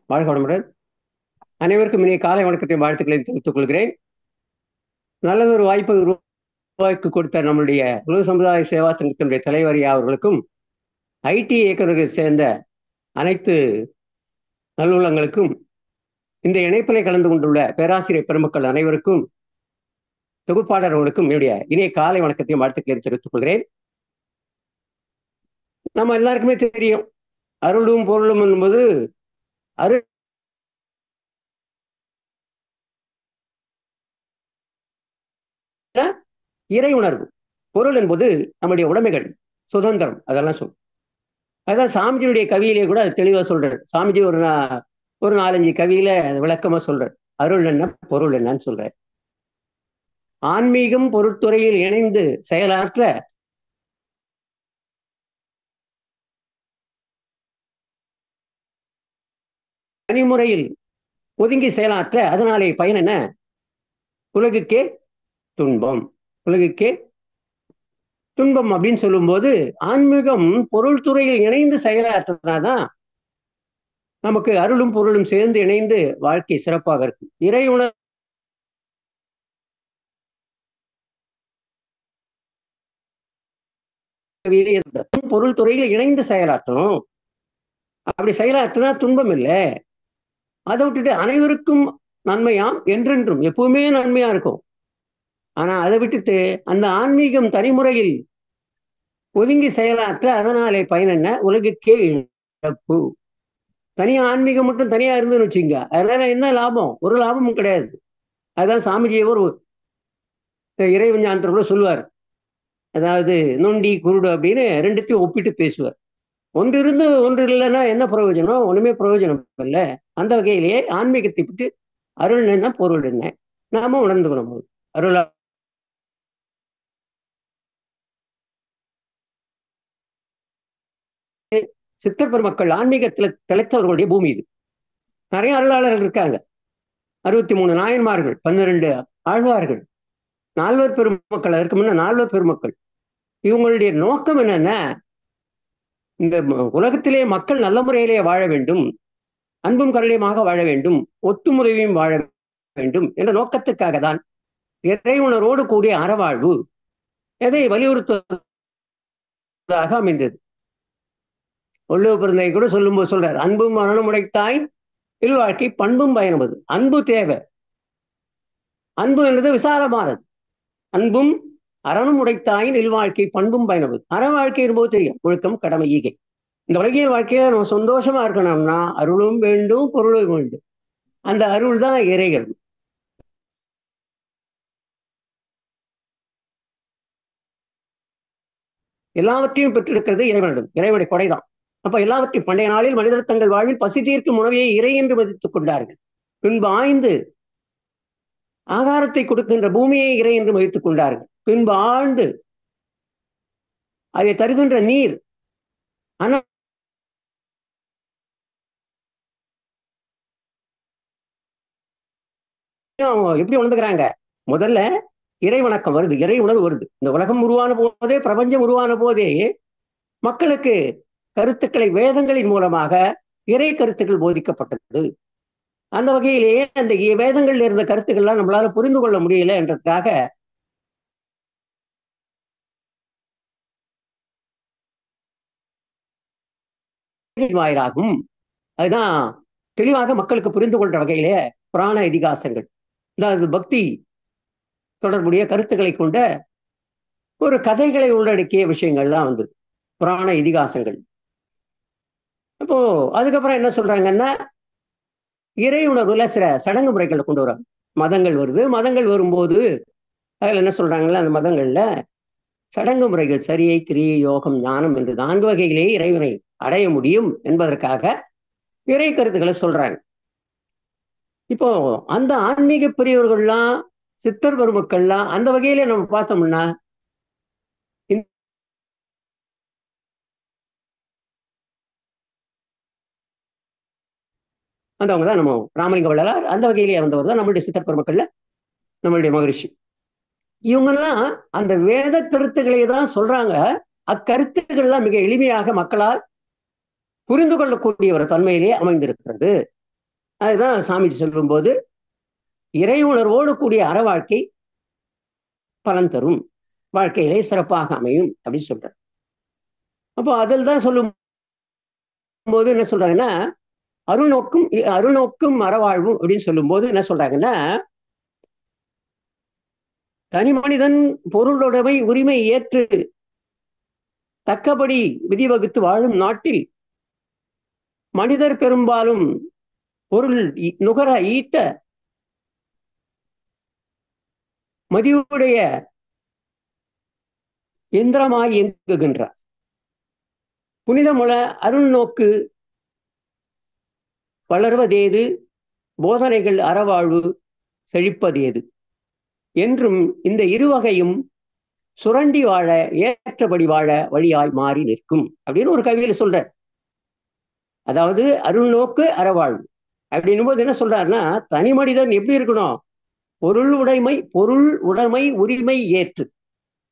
வாழ்க வளமுடன். அனைவருக்கும் இனிய காலை வணக்கத்தை வாழ்த்துக்களை தெரிவித்துக் கொள்கிறேன். நல்லதொரு வாய்ப்பை உருவாக்கி கொடுத்த நம்முடைய உலக சமுதாய சேவா சங்கத்தினுடைய தலைவர் அவர்களுக்கும், ஐடி இயக்குநர்கள் சேர்ந்த அனைத்து நல்லுள்ளங்களுக்கும், இந்த இணைப்பினை கலந்து கொண்டுள்ள பேராசிரியர் பெருமக்கள் அனைவருக்கும், தொகுப்பாளர்களுக்கும் என்னுடைய இனிய காலை வணக்கத்தையும் வாழ்த்துக்களை தெரிவித்துக் கொள்கிறேன். நம்ம எல்லாருக்குமே தெரியும், அருளும் பொருளும் என்பது அருள் இறை உணர்வு. பொருள் என்பது நம்முடைய உடைமைகள், சுதந்திரம், அதெல்லாம் சொல்லும். அதான் சாமிஜியுடைய கவியிலே கூட அது தெளிவா சொல்றாரு. சாமிஜி ஒரு 4-5 கவியில விளக்கமா சொல்றாரு. அருள் என்ன, பொருள் என்னன்னு சொல்றாரு. ஆன்மீகம் பொருட்துறையில் இணைந்து செயலாற்ற தனிமுறையில் ஒதுங்கி செயலாற்ற அதனாலே பயன் என்ன? உலகுக்கே துன்பம். உலகுக்கே துன்பம் அப்படின்னு சொல்லும்போது, ஆன்மீகம் பொருள் துறையில் இணைந்து செயலாற்றினாதான் நமக்கு அருளும் பொருளும் சேர்ந்து இணைந்து வாழ்க்கை சிறப்பாக இருக்கும். இறை உணர்வு பொருள் துறையில் இணைந்து செயலாற்றணும். அப்படி செயலாற்றினா துன்பம் இல்லை. அதை விட்டுட்டு அனைவருக்கும் நன்மையாம், என்றென்றும் எப்பவுமே நன்மையா இருக்கும். ஆனா அதை விட்டுட்டு அந்த ஆன்மீகம் தனிமுறையில் ஒதுங்கி செயலாற்ற அதனாலே பயன் என்ன? உலகுக்கே இழப்பு. தனியா ஆன்மீகம் மட்டும் தனியா இருந்துன்னு வச்சுங்க, அதனால என்ன லாபம்? ஒரு லாபமும் கிடையாது. அதுதான் சாமிஜி ஒரு இறைவஞானத்துல கூட சொல்லுவார். அதாவது நொண்டி குருடு அப்படின்னு ரெண்டுத்தையும் ஒப்பிட்டு பேசுவார். ஒன்று இருந்து ஒன்று இல்லைன்னா என்ன பிரயோஜனம்? ஒண்ணுமே பிரயோஜனம் இல்லை. அந்த வகையிலேயே ஆன்மீகத்தை விட்டு அருள் என்ன, பொருள் என்ன நாம உணர்ந்துக்கணும். அருள் சித்தர் பெருமக்கள் ஆன்மீகத்தில் திளைத்தவர்களுடைய பூமி இது. நிறைய அருளாளர்கள் இருக்காங்க. 63 நாயன்மார்கள், 12 ஆழ்வார்கள், 4 பெருமக்கள், அதற்கு முன்ன 4 பெருமக்கள். இவங்களுடைய நோக்கம் என்னன்னா, இந்த உலகத்திலே மக்கள் நல்ல முறையிலே வாழ வேண்டும், அன்பும் கருணையுமாக வாழ வேண்டும், ஒத்துமுறையும் வாழ வேண்டும் என்ற நோக்கத்துக்காக தான் இறைவுணரோடு கூடிய அறவாழ்வு எதை வலியுறுத்துவதாக அமைந்தது. ஒள்ளுவ பிறந்தை கூட சொல்லும்போது சொல்றார், அன்பும் மரணம் உடைத்தாய் இல்வாழ்க்கை பண்பும் பயணமது. அன்பு தேவை. அன்பு என்பது விசாலமானது. அன்பும் அறனும் உடைத்தாயின் இல்வாழ்க்கை பண்பும் பயணமது. அற வாழ்க்கை என்பது தெரியும், ஒழுக்கம், கடமை, ஈகை. இந்த உலகியல் வாழ்க்கையில நம்ம சந்தோஷமா இருக்கணும்னா அருளும் வேண்டும், பொருளும் வேண்டும். அந்த அருள் தான் இறைகள். எல்லாவற்றையும் பெற்றிருக்கிறது இறைவனிடம், இறைவனுடைய கொடைதான். அப்ப எல்லாவற்றையும் பண்டைய நாளில் மனிதர் தங்கள் வாழ்வில் பசி தீர்க்கும் உணவையை இறை என்று மதித்துக் கொண்டார்கள். பின்பு ஆய்ந்து ஆகாரத்தை கொடுக்கின்ற பூமியை இறை என்று மதித்துக் கொண்டார்கள். பின்பு ஆழ்ந்து அதை தருகின்ற நீர் எப்படி உணர்ந்துக்கிறாங்க? முதல்ல இறை வணக்கம் வருது, இறை உணர்வு வருது. இந்த உலகம் உருவான போதே, பிரபஞ்சம் உருவான போதே மக்களுக்கு கருத்துக்களை வேதங்களின் மூலமாக இறை கருத்துக்கள் போதிக்கப்பட்டது. அந்த வகையிலேயே அந்த வேதங்கள்ல இருந்த கருத்துக்கள்லாம் நம்மளால புரிந்து கொள்ள முடியல என்றதுக்காக வாயிலாகும். அதுதான் தெளிவாக மக்களுக்கு புரிந்து கொள்ற வகையிலே புராண இதிகாசங்கள், அதாவது பக்தி தொடர்புடைய கருத்துக்களை கொண்ட ஒரு கதைகளை உள்ளடக்கிய விஷயங்கள்லாம் வந்தது, புராண இதிகாசங்கள். அப்போ அதுக்கப்புறம் என்ன சொல்றாங்கன்னா, இறை உணர்வுல சில சடங்கு முறைகளை கொண்டு வராங்க. மதங்கள் வருது. மதங்கள் வரும்போது அதுல என்ன சொல்றாங்களா, அந்த மதங்கள்ல சடங்கு முறைகள் சரியை, கிரியை, யோகம், ஞானம் என்று 4 வகையிலேயே இறைவனை அடைய முடியும் என்பதற்காக இறை கருத்துக்களை சொல்றாங்க. இப்போ அந்த ஆன்மீக பிரியவர்கள்லாம், சித்தர் பெருமக்கள்லாம் அந்த வகையில நம்ம பார்த்தோம்னா அந்தவங்க தான் நம்ம ராமலிங்க வள்ளலார். அந்த வகையிலேயே வந்தவர் தான் நம்மளுடைய சித்தர் பெருமக்கள்ல நம்மளுடைய மகரிஷி. இவங்கெல்லாம் அந்த வேத கருத்துக்களை தான் சொல்றாங்க. அக்கருத்துக்கள்லாம் மிக எளிமையாக மக்களால் புரிந்து கொள்ளக்கூடிய ஒரு தன்மையிலே அமைந்திருக்கிறது. அதுதான் சாமி சொல்லும்போது இறை உணர்வோடு கூடிய அற வாழ்க்கை பலன் தரும், வாழ்க்கையிலே சிறப்பாக அமையும் அப்படின்னு சொல்றாரு. அப்போ அதில் தான் சொல்லும் போது என்ன சொல்றாங்கன்னா, அருநோக்கும் அருநோக்கும் அறவாழ்வும் அப்படின்னு சொல்லும் போது என்ன சொல்றாங்கன்னா, தனி மனிதன் பொருளுடைமை உரிமை ஏற்று தக்கபடி விதி வகுத்து வாழும் நாட்டில் மனிதர் பெரும்பாலும் பொருள் நுகர ஈட்ட மதியுடைய எந்திரமாய் இயங்குகின்றார். புனிதமுள அருள் நோக்கு வளர்வதேது, போதனைகள் அறவாழ்வு செழிப்பதேது என்றும் இந்த இருவகையும் சுரண்டி வாழ ஏற்றபடி வாழ வழியாய் மாறி நிற்கும் அப்படின்னு ஒரு கவியில சொல்ற. அதாவது அருள் நோக்கு அறவாழ்வு அப்படின்னும் போது என்ன சொல்றாருன்னா, தனி மனிதன் எப்படி இருக்கணும், பொருள் உடைமை உரிமை ஏற்று,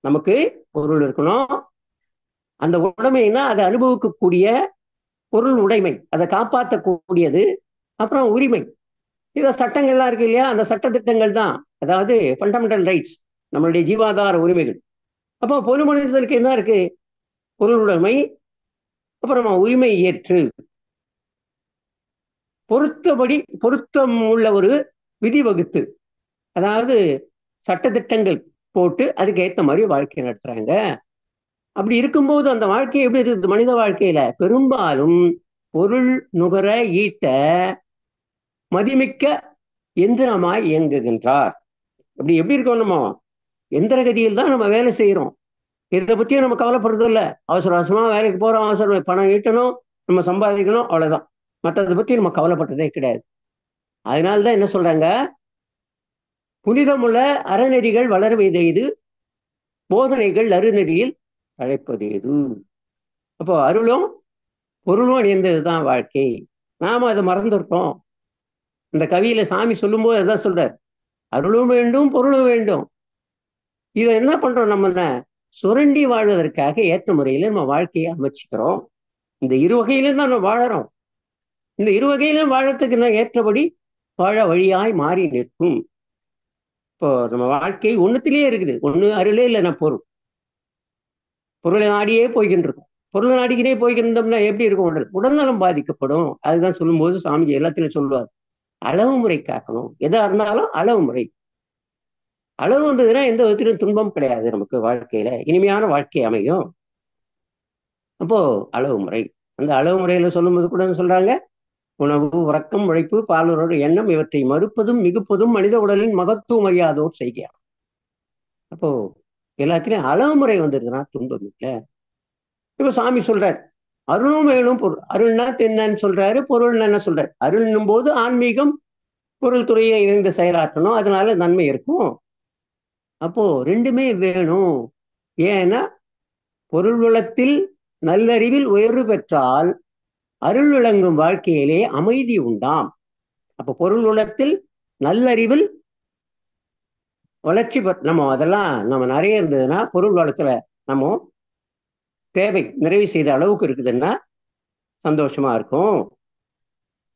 நமக்கு பொருள் இருக்கணும், அந்த உடைமைன்னா அதை அனுபவிக்கக்கூடிய பொருள் உடைமை, அதை காப்பாற்றக்கூடியது, அப்புறம் உரிமை. இத சட்டங்கள்லாம் இருக்கு இல்லையா, அந்த சட்ட திட்டங்கள் தான் அதாவது ஃபண்டமெண்டல் ரைட்ஸ், நம்மளுடைய ஜீவாதார உரிமைகள். அப்போ பொது மனிதர்களுக்கு என்ன இருக்கு, பொருள் உடைமை, அப்புறமா உரிமை ஏற்று பொருத்தம் உள்ள ஒரு விதி வகுத்து, அதாவது சட்டத்திட்டங்கள் போட்டு அதுக்கு ஏற்ற மாதிரி வாழ்க்கை நடத்துறாங்க. அப்படி இருக்கும்போது அந்த வாழ்க்கை எப்படி இருக்குது, மனித வாழ்க்கையில பெரும்பாலும் பொருள் நுகர ஈட்ட மதிமிக்க எந்திரமாய் இயங்குகின்றார். அப்படி எப்படி இருக்கோம், நம்ம எந்திர கதியில் தான் நம்ம வேலை செய்யறோம், இதை பத்தியும் நம்ம கவலைப்படுறது இல்லை. அவசர அவசரமா வேலைக்கு போறோம், அவசரம் பணம் ஈட்டணும், நம்ம சம்பாதிக்கணும், அவ்வளவுதான். மற்றதை பத்தி நம்ம கவலைப்பட்டதே கிடையாது. அதனால்தான் என்ன சொல்றாங்க, புனிதமுள்ள அறநெறிகள் வளர்வது எது, போதனைகள் அருநெறியில் அழைப்பது எது. அப்போ அருளும் பொருளும் இணைந்ததுதான் வாழ்க்கை. நாம அதை மறந்துட்டோம். இந்த கவியில சாமி சொல்லும்போது அதான் சொல்றார், அருளும் வேண்டும் பொருளும் வேண்டும். இதை என்ன பண்றோம், நம்ம சுரண்டி வாழ்வதற்காக ஏற்ற முறையில நம்ம வாழ்க்கையை அமைச்சுக்கிறோம். இந்த இரு வகையிலும் தான் நம்ம வாழறோம். இந்த இரு வகையிலும் வாழறதுக்கு நான் ஏற்றபடி வாழ வழியாய் மாறி நிற்கும். இப்போ நம்ம வாழ்க்கை ஒண்ணுத்திலேயே இருக்குது, ஒண்ணு அருளே இல்லைன்னா பொருளை நாடியே போய்கின்றிருக்கும். பொருளை நாடிக்கிட்டே போய்கின்றோம்னா எப்படி இருக்கும், உடல்நலம் பாதிக்கப்படும். அதுதான் சொல்லும்போது சாமிஜி எல்லாத்திலும் சொல்லுவார், அளவு முறை காக்கணும், எதா இருந்தாலும் அளவு முறை. அளவு வந்ததுன்னா எந்த விதத்திலும் துன்பம் கிடையாது, நமக்கு வாழ்க்கையில இனிமையான வாழ்க்கை அமையும். அப்போ அளவு முறை, அந்த அளவு முறையில சொல்லும்போது கூட சொல்றாங்க, உணவு உறக்கம் உழைப்பு பாலுறவு எண்ணம் இவற்றை மறுப்பதும் மிகுப்பதும் மனித உடலின் மகத்துவம் அறியாதோர் செய்கிறார். அப்போ எல்லாத்திலையும் அளவு முறை வந்துருதுன்னா துன்பம் இல்லை. இப்ப சாமி சொல்றார், அருளும் வேணும் பொருள். அருள்னா என்னன்னு சொல்றாரு, பொருள்னா என்ன சொல்றாரு. அருள்னும் போது ஆன்மீகம் பொருள் துறையை இணைந்து செயலாற்றணும், அதனால நன்மை இருக்கும். அப்போ ரெண்டுமே வேணும். ஏன்னா பொருள் வளத்தில் நல்லறிவில் உயர்வு பெற்றால் அருள் விளங்கும் வாழ்க்கையிலே அமைதி உண்டாம். அப்ப பொருள் வளத்தில் நல்லறிவில் வளர்ச்சி நம்ம அதெல்லாம் நம்ம நிறைய இருந்ததுன்னா, பொருள் வளத்துல நம்ம தேவை நிறைவு செய்த அளவுக்கு இருக்குதுன்னா சந்தோஷமா இருக்கும்.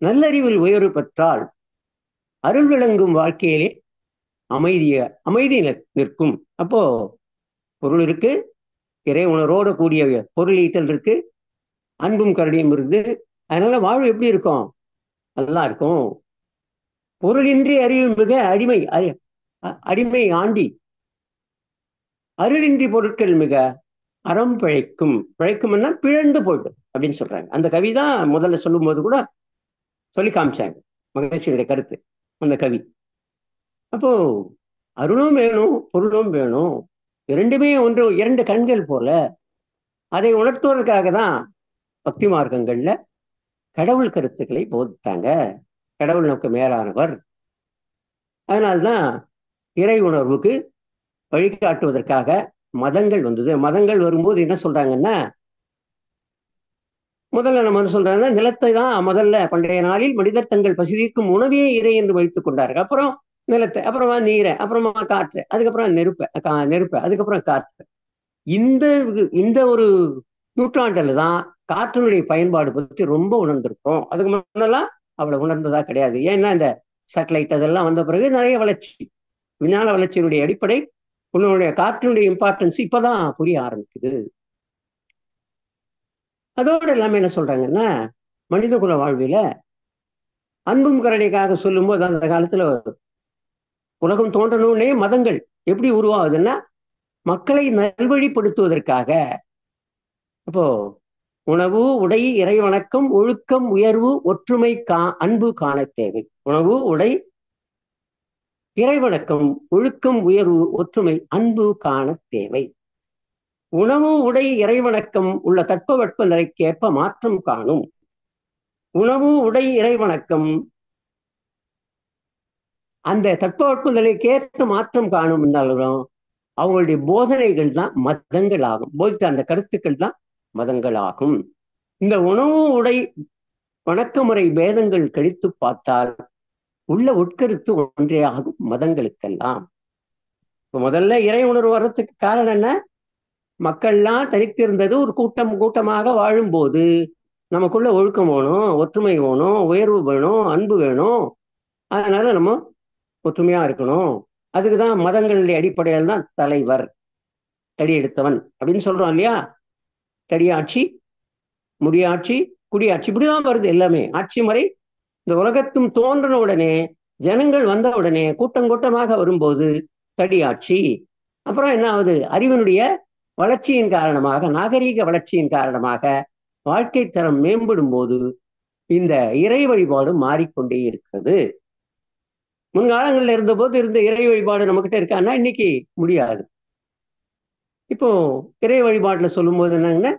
நல்லறிவில் உயர்வு பெற்றால் அருள் விளங்கும் வாழ்க்கையிலே அமைதி நிற்கும். அப்போ பொருள் இருக்கு, இறை உணர்வோடு கூடிய பொருள் ஈட்டல் இருக்கு, அன்பும் கருணையும் இருக்குது. அதனால வாழ்வு எப்படி இருக்கும், நல்லா இருக்கும். பொருளின்றி அறிவு மிக அடிமை ஆண்டி, அருளின்றி பொருட்கள் மிக அறம் பிழைக்கும்னா பிழந்து போயிட்டு அப்படின்னு சொல்றாங்க. அந்த கவிதான் முதல்ல சொல்லும் போது கூட சொல்லி காமிச்சாங்க மகிழ்ச்சியுடைய கருத்து அந்த கவி. அப்போ அருளும் வேணும் பொருளும் வேணும், இரண்டுமே இரண்டு கண்கள் போல. அதை உணர்த்துவதற்காக தான் பக்தி மார்க்கங்கள்ல கடவுள் கருத்துக்களை போதித்தாங்க. கடவுள் நமக்கு மேலானவர். அதனால்தான் இறை உணர்வுக்கு வழிகாட்டுவதற்காக மதங்கள் வந்தது. மதங்கள் வரும்போது என்ன சொல்றாங்கன்னா, முதல்ல நம்ம என்ன சொல்றாங்கன்னா, நிலத்தை தான் முதல்ல பண்டைய நாளில் மனிதர் தங்கள் பசிதீர்க்கும் உணவே இறை என்று வைத்துக் கொண்டார்கள். அப்புறம் நிலத்தை, அப்புறமா நீரை, அப்புறமா காற்று, அதுக்கப்புறம் நெருப்பு, அதுக்கப்புறம் காற்று. இந்த ஒரு நூற்றாண்டுல தான் காற்றினுடைய பயன்பாடு பற்றி ரொம்ப உணர்ந்திருக்கோம். அதுக்கு முன்னெல்லாம் அவ்வளவு உணர்ந்ததா கிடையாது. ஏன்னா இந்த சேட்டலைட் அதெல்லாம் வந்த பிறகு நிறைய வளர்ச்சி, விஞ்ஞான வளர்ச்சியினுடைய அடிப்படை, உன்னுடைய காற்றினுடைய இம்பார்ட்டன்ஸ் இப்பதான் புரிய ஆரம்பிக்குது. அதோடு எல்லாமே என்ன சொல்றாங்கன்னா, மனித குல வாழ்வில அன்பும் கருணைக்காக சொல்லும்போது அந்த காலத்துல உலகம் தோன்றணும்னே மதங்கள் எப்படி உருவாகுதுன்னா மக்களை நல்வழிப்படுத்துவதற்காக. அப்போ உணவு, உடை, இறை வணக்கம், ஒழுக்கம், உயர்வு, ஒற்றுமை, அன்பு காண தேவை. உணவு, உடை, இறைவணக்கம், ஒழுக்கம், உயர்வு, ஒற்றுமை, அன்பு காண தேவை. உணவு, உடை, இறைவணக்கம் உள்ள தட்பவெட்ப நிலைக்கேற்ப மாற்றம் காணும். உணவு, உடை, இறைவணக்கம் அந்த தட்பவெட்ப நிலைக்கேற்ற மாற்றம் காணும் என்றாலும் அவங்களுடைய போதனைகள் தான் மதங்கள் ஆகும். போதித்த அந்த கருத்துக்கள் தான் மதங்கள் ஆகும். இந்த உணவு, உடை, வணக்கமுறை பேதங்கள் கழித்து பார்த்தால் உள்ள உட்கருத்து ஒன்றே ஆகும் மதங்களுக்கெல்லாம். இப்போ முதல்ல இறை உணர்வு வர்றதுக்கு காரணம் என்ன? மக்கள்லாம் தனித்திருந்தது, ஒரு கூட்டம் கூட்டமாக வாழும்போது நமக்குள்ள ஒழுக்கம் வேணும், ஒற்றுமை வேணும், உயர்வு வேணும், அன்பு வேணும். அதனால நம்ம ஒற்றுமையா இருக்கணும். அதுக்குதான் மதங்களுடைய அடிப்படையில் தான் தலைவர், தடி எடுத்தவன் அப்படின்னு சொல்றோம் இல்லையா? தடியாட்சி, முடியாட்சி, குடியாட்சி, இப்படிதான் வருது எல்லாமே. ஆட்சி முறை இந்த உலகத்தும் தோன்றின உடனே, ஜனங்கள் வந்த உடனே, கூட்டம் கூட்டமாக வரும்போது தடியாட்சி. அப்புறம் என்ன ஆகுது? அறிவினுடைய வளர்ச்சியின் காரணமாக, நாகரீக வளர்ச்சியின் காரணமாக வாழ்க்கை தரம் மேம்படும் போது இந்த இறை வழிபாடு மாறிக்கொண்டே இருக்கிறது. முன்காலங்களில் இருந்தபோது இருந்த இறை வழிபாடு நம்மகிட்ட இருக்கான்னா இன்னைக்கு முடியாது. இப்போ இறை வழிபாட்டுல சொல்லும் போது என்னங்கன்னா,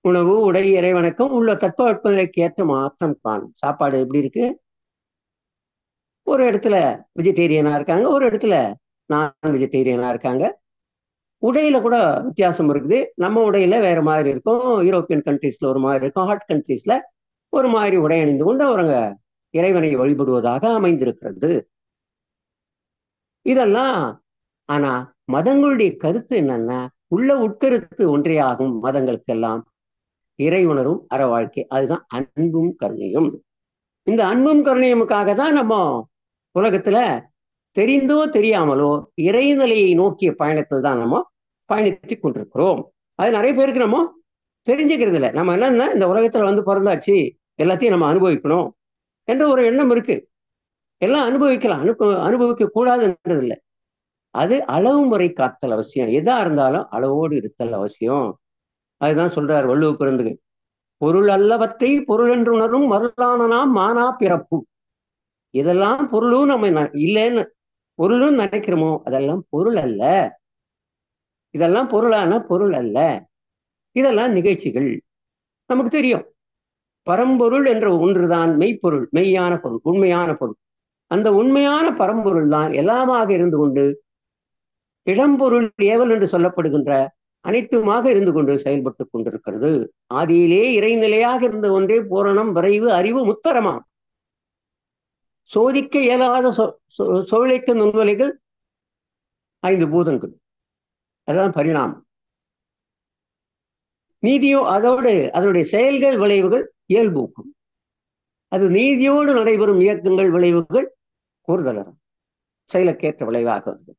உணவு, உடை, இறை வணக்கம் உள்ள தட்பவெட்பநிலைக்கு ஏற்ற மாற்றம் காணும். சாப்பாடு எப்படி இருக்கு? ஒரு இடத்துல வெஜிடேரியனா இருக்காங்க, ஒரு இடத்துல நான் வெஜிடேரியனா இருக்காங்க. உடையில கூட வித்தியாசம் இருக்குது. நம்ம உடையில வேற மாதிரி இருக்கும், யூரோப்பியன் கண்ட்ரீஸ்ல ஒரு மாதிரி இருக்கும், ஹாட் கண்ட்ரீஸ்ல ஒரு மாதிரி உடை அணிந்து கொண்டு அவருங்க இறைவனை வழிபடுவதாக அமைந்திருக்கிறது. இதெல்லாம் ஆனா மதங்களுடைய கருத்து என்னன்னா, உள்ள உட்கருத்து ஒன்றே ஆகும் மதங்களுக்கெல்லாம். இறை உணரும் அற வாழ்க்கை, அதுதான் அன்பும் கருணையும். இந்த அன்பும் கருணையுமுக்காக தான் நம்ம உலகத்துல தெரிந்தோ தெரியாமலோ இறைநிலையை நோக்கிய பயணத்தில் தான் நம்ம பயணித்து கொண்டிருக்கிறோம். அது நிறைய பேருக்கு நம்ம தெரிஞ்சுக்கிறது இல்லை. நம்ம என்னன்னா, இந்த உலகத்துல வந்து பிறந்தாச்சு, எல்லாத்தையும் நம்ம அனுபவிக்கணும் என்ற ஒரு எண்ணம் இருக்கு. எல்லாம் அனுபவிக்கலாம், அனுபவிக்க கூடாதுன்றது இல்லை. அது அளவு முறை காத்தல் அவசியம். எதா இருந்தாலும் அளவோடு இருத்தல் அவசியம். அதுதான் சொல்றார் வள்ளுவ பெருந்தகை. பொருள் அல்லவற்றை பொருள் என்று உணரும் மருளான நாம் மானா பிறப்பும். இதெல்லாம் பொருளும் நம்ம இல்லைன்னு பொருளும் நினைக்கிறோமோ அதெல்லாம் பொருள் அல்ல. இதெல்லாம் பொருளான பொருள் அல்ல. இதெல்லாம் நிகழ்ச்சிகள். நமக்கு தெரியும் பரம்பொருள் என்ற ஒன்றுதான் மெய்ப்பொருள், மெய்யான பொருள், உண்மையான பொருள். அந்த உண்மையான பரம்பொருள் தான் எல்லாமாக இருந்து கொண்டு இடம்பொருள் ஏவல் என்று சொல்லப்படுகின்ற அனைத்துமாக இருந்து கொண்டு செயல்பட்டு கொண்டிருக்கிறது. ஆதியிலே இறைநிலையாக இருந்த ஒன்றே பூரணம், விரைவு, அறிவு, முத்தரமாம். சோதிக்க இயலாத சோழைக்க நுண்வலைகள் 5 பூதங்கள். அதுதான் பரிணாமம். நீதியோ அதோடு அதனுடைய செயல்கள் விளைவுகள் இயல்பூக்கும். அது நீதியோடு நடைபெறும் இயக்கங்கள் விளைவுகள் கூறுதலரும் செயலுக்கேற்ற விளைவாக வருது.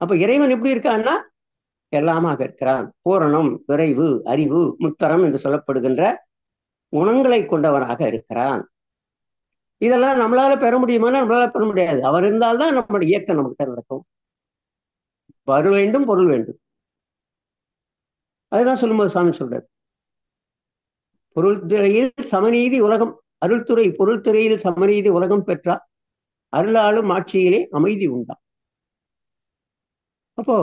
அப்ப இறைவன் எப்படி இருக்கான்னா எல்லாமாக இருக்கிறான். பூரணம், விரைவு, அறிவு, முத்தரம் என்று சொல்லப்படுகின்ற குணங்களை கொண்டவனாக இருக்கிறான். இதெல்லாம் நம்மளால பெற முடியுமானா நம்மளால பெற முடியாது. அவர் இருந்தால்தான் நம்மளுடைய இயக்கம் நம்மகிட்ட நடக்கும். வரு வேண்டும், பொருள் வேண்டும். அதுதான் சொல்லும்போது சாமி சொல்றாரு, பொருள் துறையில் சமநீதி உலகம், அருள்துறை பொருள் துறையில் சமநீதி உலகம் பெற்றால் அருளாலும் ஆட்சியிலே அமைதி உண்டா. அப்போ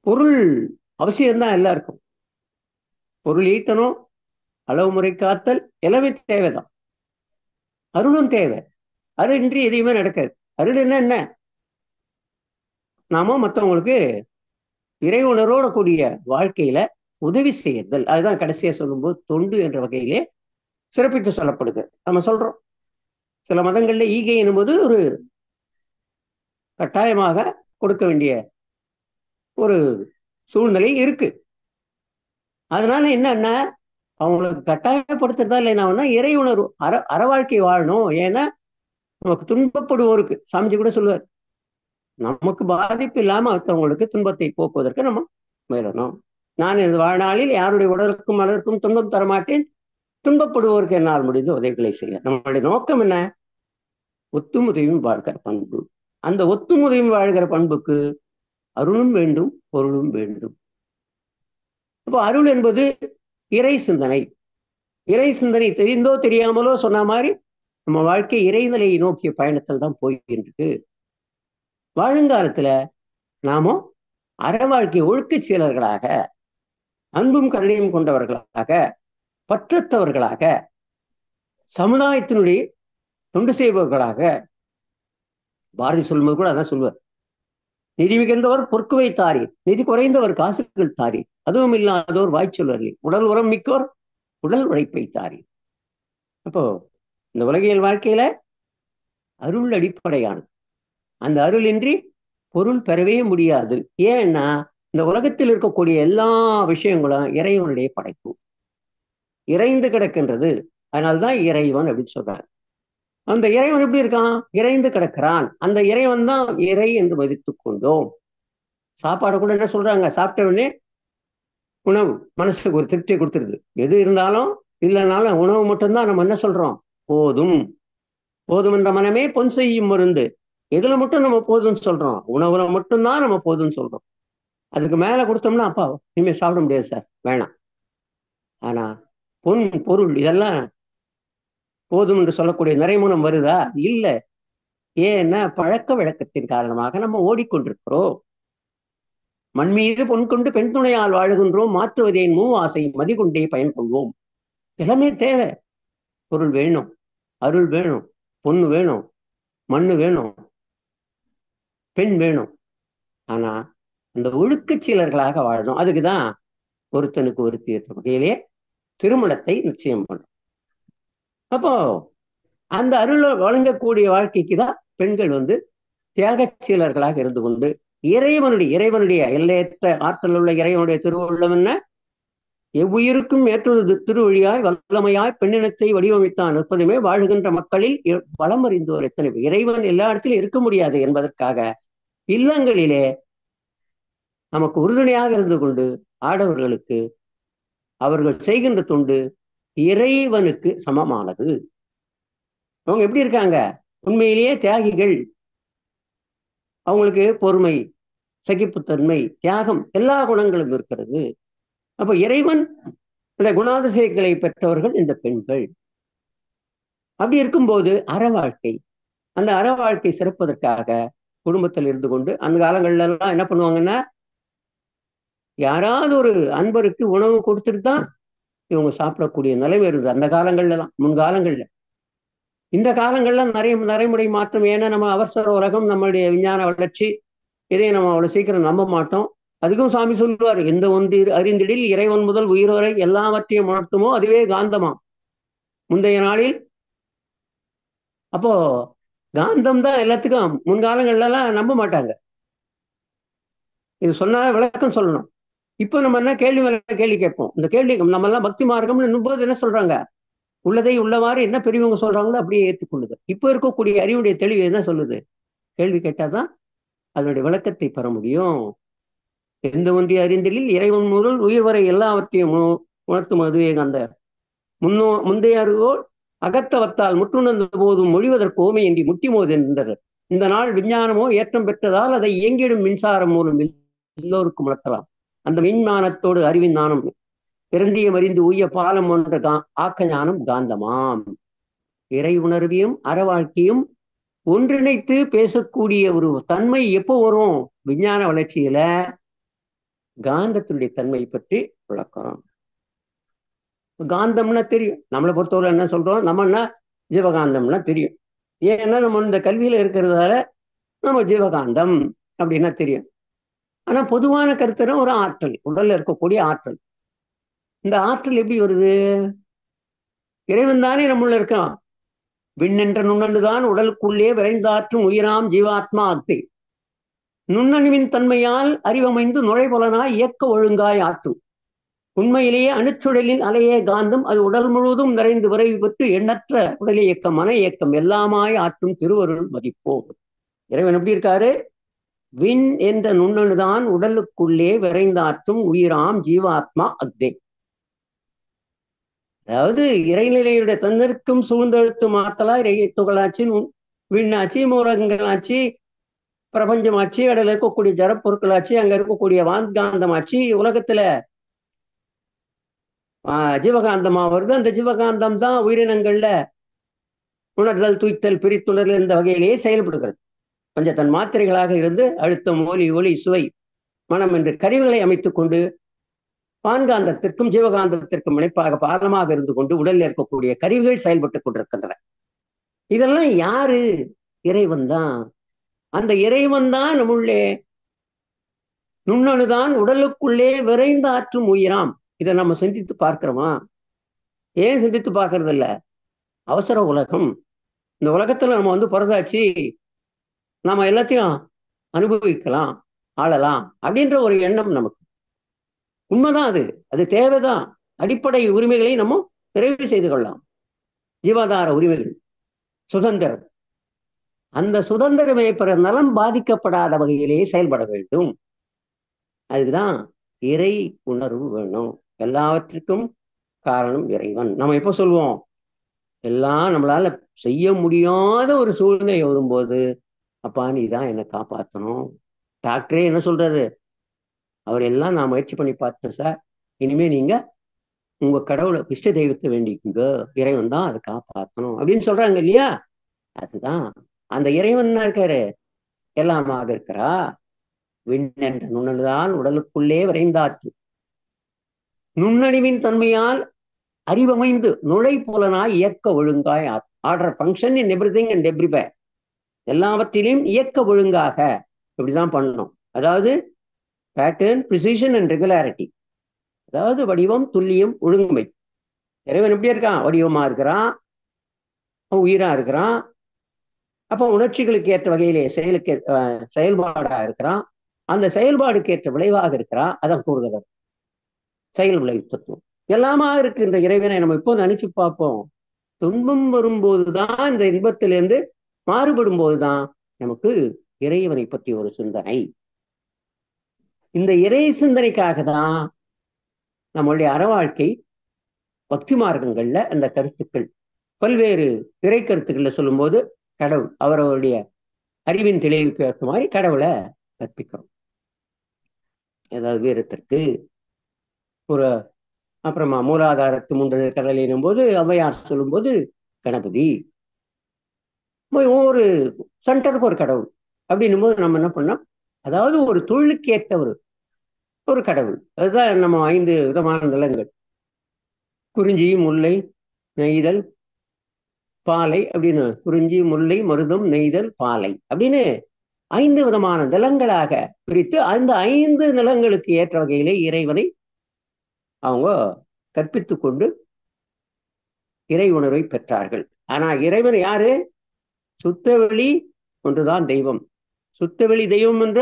பொருள் அவசியம்தான் எல்லாருக்கும். பொருள் ஈட்டணும், அளவு முறை காத்தல் எல்லாமே தேவைதான். அருளும் தேவை. அருள் இன்றி எதையுமே நடக்காது. அருள் என்ன? நாம மற்றவங்களுக்கு இறை உணர்வோட கூடிய வாழ்க்கையில உதவி செய்யுதல். அதுதான் கடைசியா சொல்லும்போது தொண்டு என்ற வகையிலே சிறப்பித்து சொல்லப்படுது. நம்ம சொல்றோம் சில மதங்கள்ல ஈகை என்பது ஒரு கட்டாயமாக கொடுக்க வேண்டிய ஒரு சூழ்நிலை இருக்கு. அதனால என்னன்னா அவங்களுக்கு கட்டாயப்படுத்துறதா இல்லை என்ன இறை உணர்வு அற வாழ்க்கை வாழணும். ஏன்னா நமக்கு துன்பப்படுவோருக்கு சாமிஜி கூட சொல்லுவார், நமக்கு பாதிப்பு இல்லாம மற்றவங்களுக்கு துன்பத்தை போக்குவதற்கு நம்ம முயலணும். நான் இந்த வாழ்நாளில் யாருடைய உடலுக்கும் மலருக்கும் துன்பம் தரமாட்டேன், துன்பப்படுவோருக்கு என்னால் முடிந்த உதவிகளை செய்ய. நம்மளுடைய நோக்கம் என்ன? ஒத்துமுதையும் வாழ்கிற பண்பு. அந்த ஒத்துமுதையும் வாழ்கிற பண்புக்கு அருளும் வேண்டும், பொருளும் வேண்டும். அப்போ அருள் என்பது இறை சிந்தனை. இறை சிந்தனை தெரிந்தோ தெரியாமலோ சொன்ன மாதிரி நம்ம வாழ்க்கை இறைநிலையை நோக்கிய பயணத்தில் தான் போய்கின்றது. வாழுங்காலத்துல நாமும் அற வாழ்க்கை ஒழுக்கச் செயலர்களாக, அன்பும் கருணையும் கொண்டவர்களாக, பற்றத்தவர்களாக, சமுதாயத்தினுடைய தொண்டு செய்பவர்களாக. பாரதி சொல்லும்போது கூட அதான் சொல்லுவார், நிதி மிகுந்தவர் பொற்கு வைத்தாரீர், நிதி குறைந்தவர் காசுகள் தாரீர், அதுவும் இல்லாதோர் வாய்ச்சொல்லி, உடல் உரம் மிக்கோர் உடல் உழைப்பை தாரீர். அப்போ இந்த உலகியல் வாழ்க்கையில அருள் அடிப்படையானது. அந்த அருளின்றி பொருள் பெறவே முடியாது. ஏன்னா இந்த உலகத்தில் இருக்கக்கூடிய எல்லா விஷயங்களும் இறைவனுடைய படைப்பு, இறைந்து கிடக்கின்றது. அதனால்தான் இறைவன் அப்படின்னு சொல்றாரு. அந்த இறைவன் எப்படி இருக்கான்? இறைந்து கிடக்கிறான். அந்த இறைவன் தான் இறை என்று மதித்துக் கொண்டோம். சாப்பாடு கூட என்ன சொல்றாங்க? சாப்பிட்ட உடனே உணவு மனசுக்கு ஒரு திருப்தியை கொடுத்துருது. எது இருந்தாலும் இல்லைனாலும் உணவு மட்டும்தான் நம்ம என்ன சொல்றோம்? போதும். போதும் என்ற மனமே பொன் செய்யும் மருந்து. எதுல மட்டும் நம்ம போதும்னு சொல்றோம்? உணவுல மட்டும்தான் நம்ம போதும்னு சொல்றோம். அதுக்கு மேல கொடுத்தோம்னா அப்பா இனிமே சாப்பிட முடியாது சார், வேணாம். ஆனா பொன் பொருள் இதெல்லாம் போதும் என்று சொல்லக்கூடிய நிறைமுனம் வருதா? இல்ல. ஏன்னா பழக்க வழக்கத்தின் காரணமாக நம்ம ஓடிக்கொண்டிருக்கிறோம். மண் மீது பொன் கொண்டு பெண் துணையால் வாழுகின்றோம், மாற்றுவதேன் மூ ஆசை மதிகொண்டே பயன் கொள்வோம். எல்லாமே தேவை. பொருள் வேணும், அருள் வேணும், பொண்ணு வேணும், மண்ணு வேணும், பெண் வேணும். ஆனா அந்த ஒழுக்கச் சீலர்களாக வாழணும். அதுக்குதான் ஒருத்தனுக்கு ஒருத்தி என்ற வகையிலே திருமணத்தை நிச்சயம் பண்ணும். அப்போ அந்த அருள் வழங்கக்கூடிய வாழ்க்கைக்கு தான் பெண்கள் தியாகச் சீலர்களாக இருந்து கொண்டு இறைவனுடைய எல்லையற்ற ஆற்றல் உள்ள இறைவனுடைய திருவுள்ளம் என்ன? எவ்வுயிருக்கும் ஏற்றுவது திருவழியாய் வல்லமையாய் பெண்ணினத்தை வடிவமைத்தான் நிற்பதுமே வாழ்கின்ற மக்களில் வளம் அறிந்தோர் எத்தனை. இறைவன் எல்லா இடத்திலும் இருக்க முடியாது என்பதற்காக இல்லங்களிலே நமக்கு உறுதுணையாக இருந்து கொண்டு ஆடவர்களுக்கு அவர்கள் செய்கின்ற தொண்டு இறைவனுக்கு சமமானது. அவங்க எப்படி இருக்காங்க? உண்மையிலேயே தியாகிகள். அவங்களுக்கு பொறுமை, சகிப்புத்தன்மை, தியாகம் எல்லா குணங்களும் இருக்கிறது. அப்ப இறைவன் குணாதிசயங்களை பெற்றவர்கள் இந்த பெண்கள். அப்படி இருக்கும்போது அற வாழ்க்கை, அந்த அற வாழ்க்கை சிறப்பதற்காக குடும்பத்தில் இருந்து கொண்டு அந்த காலங்கள்ல எல்லாம் என்ன பண்ணுவாங்கன்னா, யாராவது ஒரு அன்பருக்கு உணவு கொடுத்துட்டு தான் இவங்க சாப்பிடக்கூடிய நிலைமை இருந்தது அந்த காலங்கள்ல எல்லாம், முன்காலங்கள்ல. இந்த காலங்கள்ல நடைமுறை மாற்றம். ஏன்னா நம்ம அவசர உலகம், நம்மளுடைய விஞ்ஞான வளர்ச்சி, இதை நம்ம அவ்வளவு சீக்கிரம் நம்ப மாட்டோம். அதுக்கும் சாமி சொல்லுவார், எந்த ஒன்று அறிந்திடில் இறைவன் முதல் உயிர் வரை எல்லாவற்றையும் உணர்த்துமோ அதுவே காந்தமாம் முந்தைய நாளில். அப்போ காந்தம் தான் எல்லாத்துக்கும். முன்காலங்கள்ல எல்லாம் நம்ப மாட்டாங்க. இது சொன்னா விளக்கம் சொல்லணும். இப்போ நம்ம என்ன கேள்வி கேள்வி கேட்போம். இந்த கேள்வி நம்ம எல்லாம் பக்தி மார்க்கம்னு போது என்ன சொல்றாங்க? உள்ளதை உள்ளவாறு என்ன பெரியவங்க சொல்றாங்களோ அப்படியே ஏற்றுக்கொள்ளுது. இப்போ இருக்கக்கூடிய அறிவுடைய தெளிவு என்ன சொல்லுது? கேள்வி கேட்டாதான் அதனுடைய விளக்கத்தை பெற முடியும். எந்த ஒன்றிய அறிந்தலில் இறைவன் முதல் உயிர் வரை எல்லாவற்றையும் உணர்த்தும் அதுவே அந்த முந்தைய அறிவோர் அகத்தவத்தால் முற்றுணர்ந்த போதும் மொழிவதற்கு ஓமை என்று முட்டிமோது என்றனர். இந்த நாள் விஞ்ஞானமோ ஏற்றம் பெற்றதால் அதை இயங்கிடும் மின்சாரம் மூலம் எல்லோருக்கும் உணர்த்தலாம். அந்த விஞ்ஞானத்தோடு அறிவின் ஞானம் இரண்டியம் அறிந்து உய்ய பாலம் ஒன்ற ஆக்க ஞானம் காந்தமாம். இறை உணர்வையும் அற வாழ்க்கையும் ஒன்றிணைத்து பேசக்கூடிய ஒரு தன்மை எப்போ வரும்? விஞ்ஞான வளர்ச்சியில காந்தத்தினுடைய தன்மை பற்றி விளக்கம். காந்தம்னா தெரியும், நம்மளை பொறுத்தவரை என்ன சொல்றோம், நம்மன்னா ஜீவகாந்தம்னா தெரியும். ஏன்னா நம்ம இந்த கல்வியில இருக்கிறதால நம்ம ஜீவகாந்தம் அப்படின்னா தெரியும். ஆனா பொதுவான கருத்துனா ஒரு ஆற்றல், உடல்ல இருக்கக்கூடிய ஆற்றல். இந்த ஆற்றல் எப்படி வருது? இறைவன் தானே நம்முள்ள இருக்கான். விண்ணென்ற நுண்ணண்டுதான் உடலுக்குள்ளே விரைந்தாற்றும் உயிராம் ஜீவாத்மா அத்தை. நுண்ணணுவின் தன்மையால் அறிவமைந்து நுழைபுலனாய் இயக்க ஒழுங்காய் ஆற்றும். உண்மையிலேயே அணுச்சுழலின் அலையே காந்தம், அது உடல் முழுவதும் நிறைந்து விரைவு பெற்று எண்ணற்ற உடல் இயக்கம் மன இயக்கம் எல்லாமாய் ஆற்றும் திருவருள் மதிப்போ. இறைவன் எப்படி இருக்காரு? விண் என்ற நுண்ணணுதான் உடலுக்குள்ளே விரைந்தாற்றும் உயிராம் ஜீவாத்மா அக்தே. அதாவது இறைநிலையுடைய தன்னிற்கும் சூழ்ந்தெழுத்தும் ஆற்றலா இறை துகளாட்சி, விண்ணாட்சி, மூலங்களாட்சி, பிரபஞ்சமாட்சி, இடையில இருக்கக்கூடிய ஜரப்பொருட்களாட்சி, அங்க இருக்கக்கூடிய வான்காந்தமாட்சி, உலகத்துல ஜீவகாந்தமா வருது. அந்த ஜீவகாந்தம் தான் உயிரினங்கள்ல உணர்தல், துய்த்தல், பிரித்துணர்தல் இந்த வகையிலேயே செயல்படுகிறது. கொஞ்சம் தன் மாத்திரைகளாக இருந்து அழுத்தம், ஒலி, ஒளி, சுவை, மனம் என்று கருவிகளை அமைத்துக் கொண்டு வான்காந்தத்திற்கும் ஜீவகாந்தத்திற்கும் இணைப்பாக பாலமாக இருந்து கொண்டு உடலில் இருக்கக்கூடிய கருவிகள் செயல்பட்டுக் கொண்டிருக்கின்றன. இதெல்லாம் யாரு? இறைவன் தான். அந்த இறைவன் தான் நம்முள்ளே நுண்ணணுதான் உடலுக்குள்ளே விரைந்து ஆற்றும் உயிராம். இதை நம்ம சிந்தித்து பார்க்கிறோமா? ஏன் சிந்தித்து பார்க்கறது இல்ல? அவசர உலகம். இந்த உலகத்துல நம்ம பிறந்தாச்சு, நாம எல்லாத்தையும் அனுபவிக்கலாம், ஆளலாம் அப்படின்ற ஒரு எண்ணம் நமக்கு. உண்மைதான், அது அது தேவைதான். அடிப்படை உரிமைகளை நம்ம நிறைவு செய்து கொள்ளலாம். ஜீவாதார உரிமைகள், சுதந்திரம். அந்த சுதந்திரமே பிற நலம் பாதிக்கப்படாத வகையிலேயே செயல்பட வேண்டும். அதுக்குதான் இறை உணர்வு வேணும். எல்லாவற்றுக்கும் காரணம் இறைவன். நம்ம எப்ப சொல்லுவோம்? எல்லாம் நம்மளால செய்ய முடியாத ஒரு சூழ்நிலை வரும்போது, அப்பா நீ தான் என்னை காப்பாற்றணும். டாக்டரே என்ன சொல்றாரு? அவர் எல்லாம் நான் முயற்சி பண்ணி பார்த்தேன் சார், இனிமே நீங்க உங்க கடவுளை, இஷ்ட தெய்வத்தை வேண்டிக்குங்க, இறைவன் தான் அதை காப்பாற்றணும் அப்படின்னு சொல்றாங்க இல்லையா? அதுதான் அந்த இறைவன் இருக்காரு, எல்லாமாக இருக்கிறா. விண்ணென்ற நுண்ணணுதான் உடலுக்குள்ளே விரைந்தாச்சு. நுண்ணணிவின் தன்மையால் அறிவமைந்து நுழை புலனாய் இயக்க ஒழுங்காய் order function in everything and everywhere. எல்லாவற்றிலையும் இயக்க ஒழுங்காக இப்படிதான் பண்ணணும். அதாவது பேட்டர்ன், ப்ரிசிஷன் அண்ட் ரெகுலாரிட்டி. அதாவது வடிவம், துல்லியம், ஒழுங்குமை. இறைவன் எப்படி இருக்கான்? வடிவமா இருக்கிறான், உயிரா இருக்கிறான். அப்போ உணர்ச்சிகளுக்கு ஏற்ற வகையிலே செயல்பாடா இருக்கிறான். அந்த செயல்பாடுக்கு ஏற்ற விளைவாக இருக்கிறான். அதான் கூறுகிறது செயல் விளைவு தத்துவம். எல்லாமா இருக்கு இந்த இறைவனை. நம்ம இப்போ நினைச்சு பார்ப்போம். துன்பம் வரும்போதுதான், இந்த இன்பத்திலிருந்து மாறுபடும் போதுதான் நமக்கு இறைவனை பற்றி ஒரு சிந்தனை. இந்த இறை சிந்தனைக்காக தான் நம்மளுடைய அறவாழ்க்கை பக்தி மார்க்கங்கள்ல அந்த கருத்துக்கள், பல்வேறு இறை கருத்துக்கள்ல சொல்லும் போது கடவுள் அவரவருடைய அறிவின் தெளிவுக்கு ஏற்ற மாதிரி கடவுளை கற்பிக்கிறோம். ஏதாவது வீரத்திற்கு ஒரு, அப்புறமா மூலாதாரத்து மூன்று கடல் எனும் போது ஔவையார் சொல்லும் போது கணபதி, ஒவ்வொரு சென்டருக்கு ஒரு கடவுள் அப்படின்னும் போது நம்ம என்ன பண்ணோம்? அதாவது ஒரு தொழிலுக்கு ஏற்ற ஒரு கடவுள். அதுதான் நம்ம 5 விதமான நிலங்கள்: குறிஞ்சி, முல்லை, நெய்தல், பாலை அப்படின்னு. குறிஞ்சி, முல்லை, மருதம், நெய்தல், பாலை அப்படின்னு 5 விதமான நிலங்களாக பிரித்து அந்த 5 நிலங்களுக்கு ஏற்ற வகையிலே இறைவனை அவங்க கற்பித்து கொண்டு இறை உணர்வை பெற்றார்கள். ஆனா இறைவன் யாரு? சுத்தவெளி ஒன்றுதான் தெய்வம். சுத்தவெளி தெய்வம் என்ற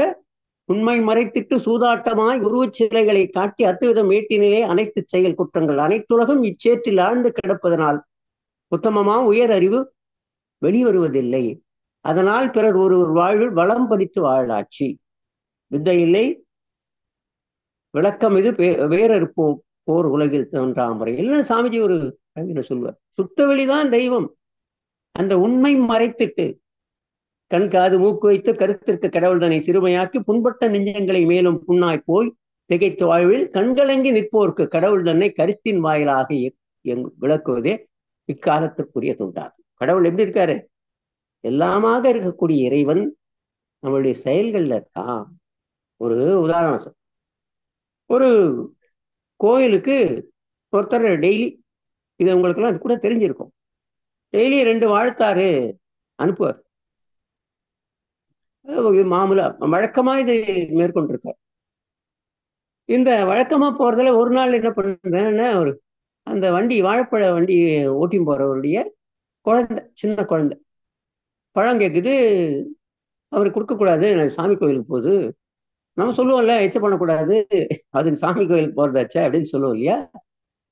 உண்மை மறைத்திட்டு சூதாட்டமாய் உருவச் சிலைகளை காட்டி அத்துவிதம் ஏட்டினிலே அனைத்து செயல் குற்றங்கள் அனைத்துலகம் இச்சேற்றில் ஆழ்ந்து கிடப்பதனால் உத்தமமா உயர் அறிவு வெளிவருவதில்லை. அதனால் பிறர் ஒரு வாழ்வில் வளம் பதித்து வாழாட்சி. வித்தை இல்லை, விளக்கம் இது, வேறறுப்போம் போர் உலகில் தோன்றாம் முறை எல்லாம் சாமிஜி ஒரு கவிதை சொல்வார். சுத்தவெளிதான் தெய்வம். அந்த உண்மை மறைத்திட்டு கண் காது மூக்கு வைத்து கருத்திற்கு கடவுள் தன்னை சிறுமையாக்கி புண்பட்ட நெஞ்சங்களை மேலும் புண்ணாய் போய் திகைத்து வாழ்வில் கண்கலங்கி நிற்போருக்கு கடவுள் தன்னை கருத்தின் வாயிலாக விளக்குவதே இக்காலத்திற்குரிய துண்டாகும். கடவுள் எப்படி இருக்காரு? எல்லாமாக இருக்கக்கூடிய இறைவன் நம்மளுடைய செயல்கள்ல இருக்கான். ஒரு உதாரணம், ஒரு கோயிலுக்கு ஒருத்தர் டெய்லி, இது உங்களுக்கெல்லாம் கூட தெரிஞ்சிருக்கும், டெய்லி 2 வாழ்த்தாரு அனுப்புவார். மாமூலா வழக்கமா இது மேற்கொண்டிருக்க. இந்த வழக்கமா போறதுல ஒரு நாள் என்ன பண்றேன்னா, ஒரு அந்த வண்டி, வாழைப்பழ வண்டி ஓட்டி போறவருடைய குழந்தை, சின்ன குழந்தை பழம் கேட்குது. அவர் கொடுக்கக்கூடாது, சாமி கோயிலுக்கு போகுது, நம்ம சொல்லுவோம்ல, எச்ச பண்ணக்கூடாது, அதுக்கு சாமி கோயிலுக்கு போறதாச்சே அப்படின்னு சொல்லுவோம் இல்லையா?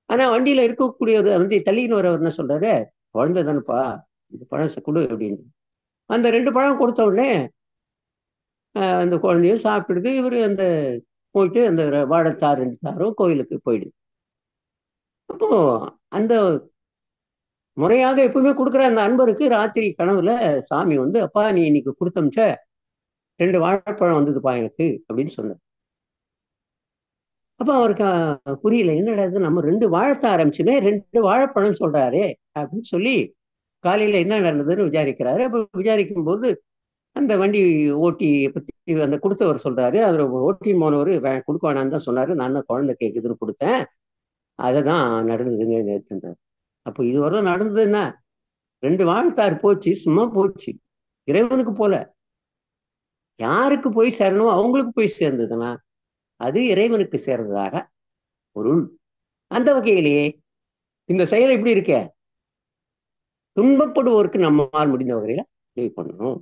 ஆனா வண்டியில இருக்கக்கூடியது வந்து தள்ளின்னு வரவர் என்ன சொல்றாரு, குழந்தை தானேப்பா, இந்த பழம் கொடு அப்படின்னு. அந்த 2 பழம் கொடுத்த உடனே அந்த குழந்தையும் சாப்பிடுது. இவரு அந்த போயிட்டு அந்த வாழைத்தார் 2 தாரும் கோயிலுக்கு போயிடுது. அப்போ அந்த முறையாக எப்பவுமே குடுக்குற அந்த அன்பருக்கு ராத்திரி கனவுல சாமி வந்து, "அப்பா நீ இன்னைக்கு குடுத்து அனுப்பிச்ச 2 வாழைப்பழம் வந்ததுப்பா எனக்கு" அப்படின்னு சொன்னார். அப்ப அவருக்கு புரியல. என்னடா இது நம்ம 2 வாழைத்தார் ஆரம்பிச்சுமே 2 வாழைப்பழம்னு சொல்றாரே அப்படின்னு சொல்லி காலையில என்ன நடந்ததுன்னு விசாரிக்கிறாரு. அப்ப விசாரிக்கும்போது அந்த வண்டி ஓட்டிய பத்தி அந்த குடுத்தவர் சொல்றாரு. அவரு ஓட்டின்னு போனவரு குடுக்க வேணாம்னு தான் சொன்னாரு. நான் தான் குழந்தை கேட்குதுன்னு குடுத்தேன். அதுதான் நடந்ததுங்க நேத்துன்றாரு. அப்போ இதுவரைக்கும் நடந்தது என்ன? 2 வாழைத்தார் போச்சு, சும்மா போச்சு. இறைவனுக்கு போல. யாருக்கு போய் சேரணுமோ அவங்களுக்கு போய் சேர்ந்ததுன்னா, அது இறைவனுக்கு சேர்ந்ததாக பொருள். அந்த வகையிலேயே இந்த செயல் எப்படி இருக்கே? துன்பப்படுவோருக்கு நம்மால் முடிந்த வகையில உதவி பண்ணணும்.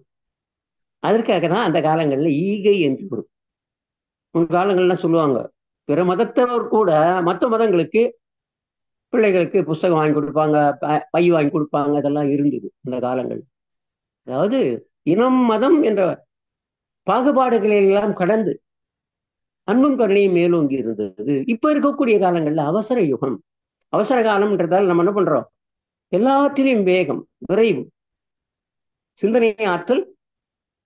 அதற்காக தான் அந்த காலங்கள்ல ஈகை என்று ஒரு காலங்கள்லாம் சொல்லுவாங்க. பிற மதத்தவர் கூட மத்த மதங்களுக்கு பிள்ளைகளுக்கு புஸ்தகம் வாங்கி கொடுப்பாங்க, பை வாங்கி கொடுப்பாங்க. அதெல்லாம் இருந்தது அந்த காலங்கள். அதாவது இனம், மதம் என்ற பாகுபாடுகளை எல்லாம் கடந்து அன்பும் கருணையும் மேலோங்கி இருந்தது. இப்ப இருக்கக்கூடிய காலங்கள்ல அவசர யுகம். அவசர காலம்ன்றதால நம்ம என்ன பண்றோம்? எல்லாவற்றிலும் வேகம், விரைவு, சிந்தனை ஆற்றல்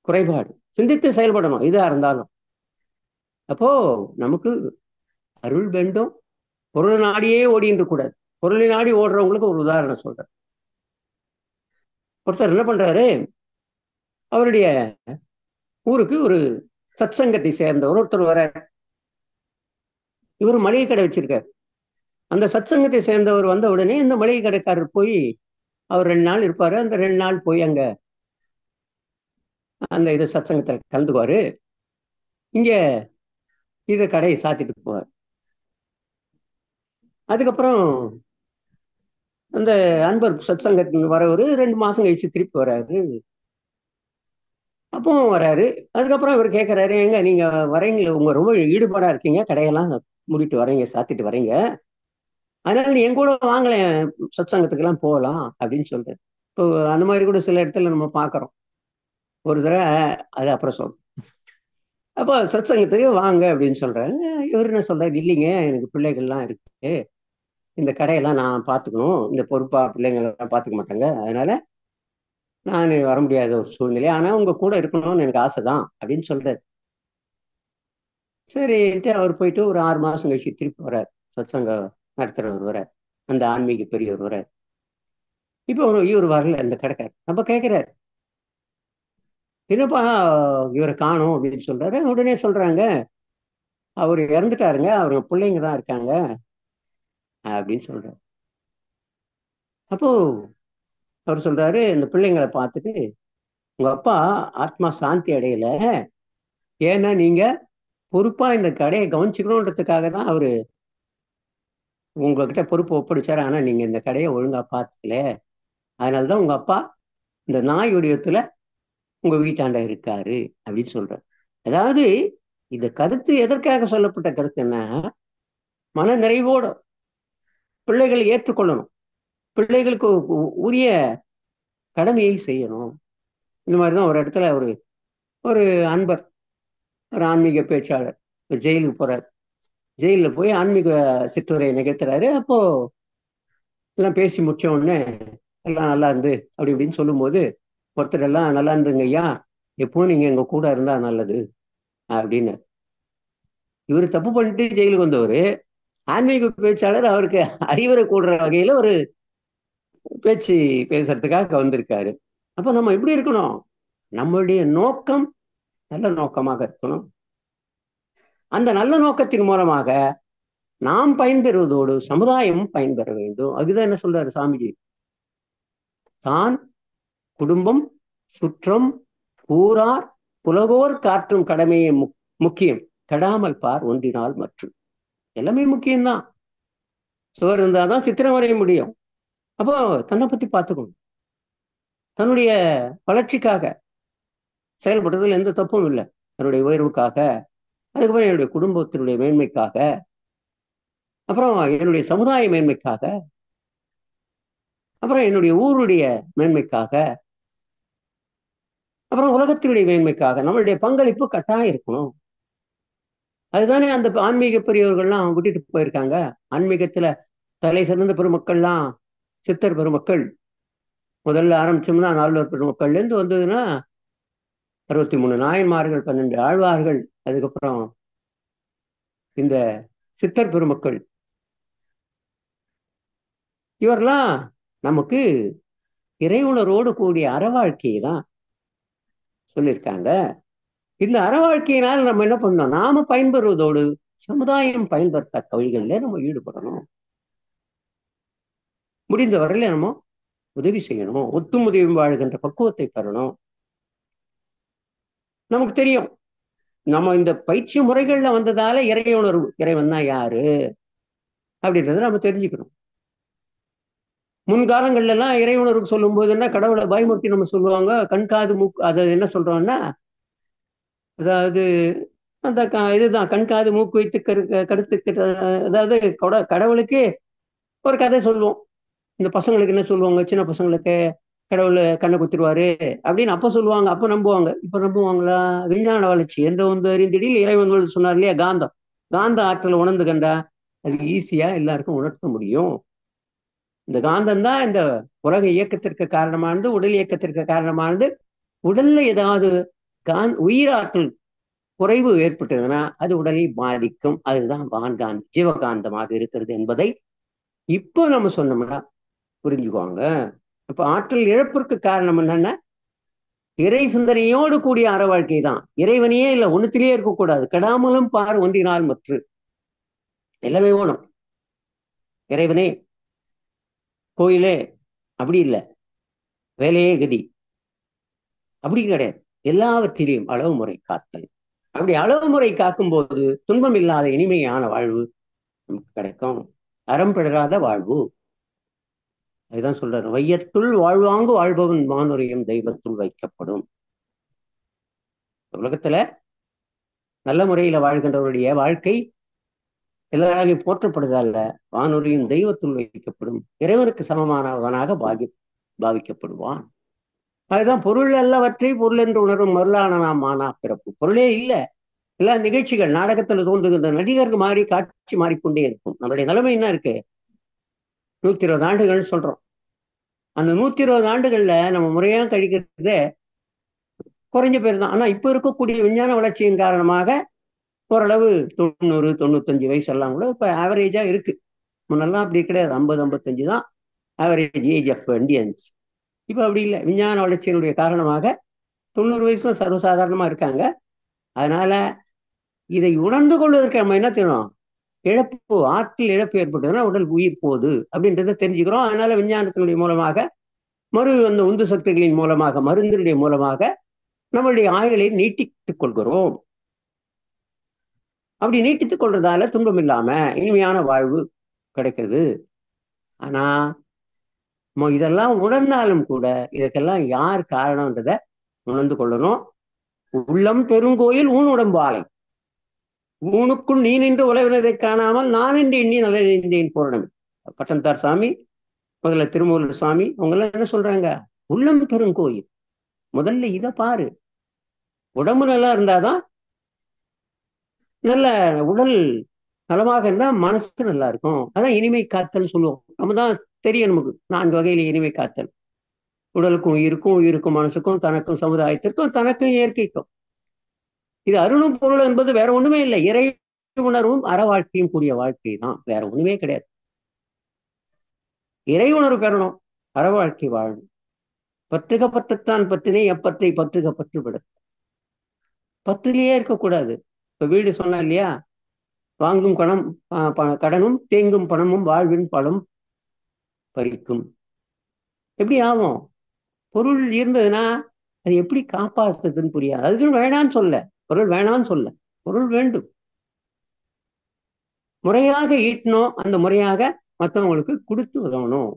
குறைபாடு. சிந்தித்து செயல்படணும் இதா இருந்தாலும். அப்போ நமக்கு அருள் வேண்டும். பொருள் நாடியே ஓடின்று கூடாது. பொருளை நாடி ஓடுறவங்களுக்கு ஒரு உதாரணம் சொல்றேன். ஒருத்தர் என்ன பண்றாரு, அவருடைய ஊருக்கு ஒரு சத்சங்கத்தை சேர்ந்தவர் ஒருத்தர் வர. இவர் மளிகை கடை வச்சிருக்காரு. அந்த சத்சங்கத்தை சேர்ந்தவர் வந்த உடனே இந்த மளிகை கடைக்காரர் போய் அவர் 2 நாள் இருப்பாரு. அந்த 2 நாள் போய் அங்க அந்த இது சத்சங்கத்துல கலந்துக்குவாரு. இங்க இத கடையை சாத்திட்டு போவார். அதுக்கப்புறம் அந்த அன்பர் சத்சங்கத்துக்கு வரவரு 2 மாசம் கழிச்சு திருப்பி வராரு. அப்பவும் வராரு. அதுக்கப்புறம் இவர் கேட்கிறாரு, ஏங்க நீங்க வரீங்களே, உங்க ரொம்ப ஈடுபாடா இருக்கீங்க, கடையெல்லாம் மூடிட்டு வரீங்க, சாத்திட்டு வரீங்க. அதனால நீ என் கூட வாங்களேன், சத்சங்கத்துக்கு எல்லாம் போகலாம் அப்படின்னு சொல்றாரு. இப்போ அந்த மாதிரி கூட சில இடத்துல நம்ம பார்க்கிறோம். ஒரு தடவை அது அப்புறம் சொல்றேன். அப்போ சத்சங்கத்துக்கு வாங்க அப்படின்னு சொல்றாங்க. இவர் என்ன சொல்றாரு, இல்லைங்க எனக்கு பிள்ளைகள்லாம் இருக்கு, இந்த கடையெல்லாம் நான் பார்த்துக்கணும், இந்த பொறுப்பா பிள்ளைங்க எல்லாம் பார்த்துக்க மாட்டாங்க, அதனால நான் வர முடியாத ஒரு சூழ்நிலை, ஆனா உங்க கூட இருக்கணும்னு எனக்கு ஆசைதான் அப்படின்னு சொல்றாரு. சரின்ட்டு அவர் போயிட்டு ஒரு 6 மாசம் கழிச்சு திருப்பி வர்றார். சத்சங்கம் நடத்துறவர் வர்றார். அந்த ஆன்மீக பெரியவர் வர்றார். இப்போ இவர் வரல இந்த கடைக்காரர். அப்ப கேட்கிறாரு, என்னப்பா இவரை காணோம் அப்படின்னு சொல்றாரு. உடனே சொல்றாங்க, அவர் இறந்துட்டாருங்க, அவங்க பிள்ளைங்க தான் இருக்காங்க அப்படின்னு சொல்றாரு. அப்போ அவர் சொல்றாரு, இந்த பிள்ளைங்களை பார்த்துட்டு, உங்க அப்பா ஆத்மா சாந்தி அடையல, ஏன்னா நீங்க பொறுப்பா இந்த கடையை கவனிச்சுக்கணுன்றதுக்காக தான் அவரு உங்ககிட்ட பொறுப்பு ஒப்படைச்சாரு. ஆனா நீங்க இந்த கடையை ஒழுங்கா பார்த்துக்கல, அதனாலதான் உங்க அப்பா இந்த நாய் வடிவத்துல உங்க வீட்டாண்ட இருக்காரு அப்படின்னு சொல்றாரு. அதாவது இந்த கருத்து எதற்காக சொல்லப்பட்ட கருத்து என்ன, மன நிறைவோட பிள்ளைகளை ஏற்றுக்கொள்ளணும், பிள்ளைகளுக்கு உரிய கடமையை செய்யணும். இந்த மாதிரிதான் ஒரு இடத்துல ஒரு ஒரு அன்பர், ஒரு ஆன்மீக பேச்சாளர் ஜெயிலுக்கு போறாரு. ஜெயிலில் போய் ஆன்மீக சிற்றுரை நிகழ்த்துறாரு. அப்போ எல்லாம் பேசி முடிச்ச உடனே எல்லாம் நல்லா இருந்து அப்படி இப்படின்னு சொல்லும்போது ஒருத்தர் எல்லாம் நல்லா இருந்துங்க ஐயா, எப்பவும் நீங்க எங்க கூட இருந்தா நல்லது அப்படின்னு. இவர் தப்பு பண்ணிட்டு ஜெயிலுக்கு வந்தவர் ஆன்மீக பேச்சாளர், அவருக்கு அறிவுரை கூடுற வகையில ஒரு பேச்சு பேசுறதுக்காக வந்திருக்காரு. அப்ப நம்ம எப்படி இருக்கணும், நம்மளுடைய நோக்கம் நல்ல நோக்கமாக இருக்கணும். அந்த நல்ல நோக்கத்தின் மூலமாக நாம் பயன்பெறுவதோடு சமுதாயமும் பயன்பெற வேண்டும். அதுதான் என்ன சொல்றாரு சாமிஜி, தான் குடும்பம் சுற்றம் கூறார் புலகோர் காற்றும் கடமையை முக்கியம், கெடாமல் பார் ஒன்றினால் மற்றும். எல்லாமே முக்கியம்தான். சுவர் இருந்தாதான் சித்திரம் வரைய முடியும். அப்போ தன்னை பத்தி பார்த்துக்கணும். தன்னுடைய வளர்ச்சிக்காக செயல்படுறதுல எந்த தப்பும் இல்லை. தன்னுடைய உயர்வுக்காக அதுக்கப்புறம் என்னுடைய குடும்பத்தினுடைய மேன்மைக்காக, அப்புறம் என்னுடைய சமுதாய மேன்மைக்காக, அப்புறம் என்னுடைய ஊருடைய மேன்மைக்காக, அப்புறம் உலகத்தினுடைய மேன்மைக்காக நம்மளுடைய பங்களிப்பு கட்டாயம் இருக்கணும். அதுதானே அந்த ஆன்மீக பெரியவர்கள்லாம் விட்டுட்டு போயிருக்காங்க. ஆன்மீகத்துல தலை சிறந்த பெருமக்கள்லாம் சித்தர் பெருமக்கள். முதல்ல ஆரம்பிச்சோம்னா நால்வர் பெருமக்கள்ல இருந்து வந்ததுன்னா 63 நாயன்மார்கள், 12 ஆழ்வார்கள், அதுக்கப்புறம் இந்த சித்தர் பெருமக்கள், இவரெல்லாம் நமக்கு இறையுணரோடு கூடிய அற வாழ்க்கையை தான் சொல்லியிருக்காங்க. இந்த அற வாழ்க்கையினால் நம்ம என்ன பண்ணோம், நாம பயன்பெறுவதோடு சமுதாயம் பயன்பெறத்தக்க வழிகளில் நம்ம ஈடுபடணும். முடிந்த வரையில நம்ம உதவி செய்யணும். ஒத்தும் உதவியும் வாழ்கின்ற பக்குவத்தை பெறணும். நமக்கு தெரியும், நம்ம இந்த பயிற்சி முறைகள்ல வந்ததால இறையுணர்வு, இறைவன் தான் யாரு அப்படின்றத நம்ம தெரிஞ்சுக்கணும். முன்காலங்கள்ல எல்லாம் இறையுணர்வு சொல்லும் போது என்ன, கடவுளை பயமுறுத்தி நம்ம சொல்லுவாங்க. கண்காது மூக்கு, அதை என்ன சொல்றோம்னா, அதாவது அந்த இதுதான் கண்காது மூக்கு வைத்து கருத்து, அதாவது கடவுளுக்கு ஒரு கதை சொல்லுவோம். இந்த பசங்களுக்கு என்ன சொல்லுவாங்க, சின்ன பசங்களுக்கு கடவுள் கண்ணை குத்திடுவாரு அப்படின்னு அப்ப சொல்லுவாங்க. அப்ப நம்புவாங்க. இப்ப நம்புவாங்களா? விஞ்ஞான வளர்ச்சி என்று வந்து அறிந்திடில் இறைவன் சொன்னார் இல்லையா, காந்தம், காந்த ஆற்றலை உணர்ந்து கண்டா அது ஈஸியா எல்லாருக்கும் உணர்த்த முடியும். இந்த காந்தம் தான் இந்த உலக இயக்கத்திற்கு காரணமானது, உடல் இயக்கத்திற்கு காரணமானது. உடல்ல ஏதாவது உயிராற்றல் குறைவு ஏற்பட்டதுன்னா அது உடலை பாதிக்கும். அதுதான் வான்காந்த ஜீவகாந்தமாக இருக்கிறது என்பதை இப்போ நம்ம சொன்னோம்னா புரிஞ்சுக்குவாங்க. அப்ப ஆற்றல் இழப்பிற்கு காரணம் என்னன்னா, இறை சிந்தனையோடு கூடிய அற வாழ்க்கை தான். இறைவனையே இல்லை, ஒண்ணுத்திலேயே இருக்கக்கூடாது. கெடாமலும் பார் ஒன்றினால் மற்ற எல்லாமே வேணும். இறைவனே கோயிலே அப்படி இல்லை, வேலையே கதி அப்படி கிடையாது. எல்லாவற்றிலையும் அளவு முறை காத்தல். அப்படி அளவு முறை காக்கும் போது துன்பம் இல்லாத இனிமையான வாழ்வு நமக்கு கிடைக்கும். அறம் பிழறாத வாழ்வு. அதுதான் சொல்றாரு, வையத்துள் வாழ்வாங்கு வாழ்பவன் மானுரியம் தெய்வத்துள் வைக்கப்படும். உலகத்துல நல்ல முறையில வாழ்கின்றவருடைய வாழ்க்கை எல்லாராலையும் போற்றப்படுதல்ல, வானுரியும் தெய்வத்துள் வைக்கப்படும். இறைவனுக்கு சமமானவனாக பாவிக்கப்படுவான். அதுதான் பொருள் அல்லவற்றை பொருள் என்று உணரும் மருளான நாம் மானா பிறப்பு. பொருளே இல்லை, எல்லா நிகழ்ச்சிகள் நாடகத்துல தோன்றுகின்ற நடிகர்கள் மாறி காட்சி மாறிக்கொண்டே இருக்கும். நம்மளுடைய நிலைமை என்ன இருக்கு, 120 ஆண்டுகள் சொல்றோம். அந்த 120 ஆண்டுகள்ல நம்ம முறையா கழிக்கிறதே குறைஞ்ச பேர் தான். ஆனா இப்ப இருக்கக்கூடிய விஞ்ஞான வளர்ச்சியின் காரணமாக ஓரளவு 90 95 வயசு எல்லாம் கூட இப்ப ஆவரேஜா இருக்கு. முன்னெல்லாம் அப்படி கிடையாது, 50 55 தான் ஆவரேஜ் ஏஜ் ஆஃப் இந்தியன்ஸ். இப்ப அப்படி இல்லை. விஞ்ஞான வளர்ச்சியினுடைய காரணமாக 90 வயசுல சர்வசாதாரணமா இருக்காங்க. அதனால இதை உணர்ந்து கொள்வதற்கு நம்ம என்ன செய்யணும், இழப்பு, ஆற்றல் இழப்பு ஏற்பட்டதுன்னா உடல் உயிர் போகுது அப்படின்றத தெரிஞ்சுக்கிறோம். அதனால விஞ்ஞானத்தினுடைய மூலமாக, அந்த உந்து சக்திகளின் மூலமாக, மருந்தினுடைய மூலமாக நம்மளுடைய ஆயுளை நீட்டித்துக் கொள்கிறோம். அப்படி நீட்டித்துக் கொள்றதால துன்பம் இல்லாம இனிமையான வாழ்வு கிடைக்குது. ஆனா இதெல்லாம் உணர்ந்தாலும் கூட இதுக்கெல்லாம் யார் காரணம்ன்றத உணர்ந்து கொள்ளணும். உள்ளம் பெருங்கோயில் ஊன் உடம்பாலை, ஊனுக்குள் நீ நின்று உழவினதை காணாமல் நான் என்று எண்ணி நல்லறிந்தேன் பூரணம். பட்டம்தார் சாமி, முதல்ல திருமூலர் சாமி, அவங்க எல்லாம் என்ன சொல்றாங்க, உள்ளம் பெருங்கோயில். முதல்ல இதை பாரு. உடம்பு நல்லா இருந்தாதான், நல்ல உடல் நலமாக இருந்தா மனசு நல்லா இருக்கும். அதான் இனிமை காத்தல் சொல்லுவோம். நம்ம தான் தெரியும், நமக்கு 4 வகையில இனிமை காத்தல். உடலுக்கும் உயிருக்கும், உயிருக்கும் மனசுக்கும், தனக்கும் சமுதாயத்திற்கும், தனக்கும் இயற்கைக்கும். இது அருளும் பொருள் என்பது வேற ஒண்ணுமே இல்லை. இறை உணர்வும் அற வாழ்க்கையும் கூடிய வாழ்க்கை தான், வேற ஒண்ணுமே கிடையாது. இறை உணர்வு பெறணும், அற வாழ்க்கை வாழணும். பற்றுக பற்றத்தான் பற்றினை எப்பற்றை பற்றுக பற்றுவிட. பத்திலேயே இருக்கக்கூடாது. இப்ப வீடு சொன்னா இல்லையா, வாங்கும் கடனும் தேங்கும் பணமும் வாழ்வின் பலம் பறிக்கும். எப்படி ஆகும்? பொருள் இருந்ததுன்னா அது எப்படி காப்பாற்றுறதுன்னு புரியாது. அதுக்குன்னு வேணான்னு சொல்ல, பொருள் வேணான்னு சொல்ல, பொருள் வேண்டும். முறையாக ஈட்டணும், அந்த முறையாக மற்றவங்களுக்கு கொடுத்து உதவணும்.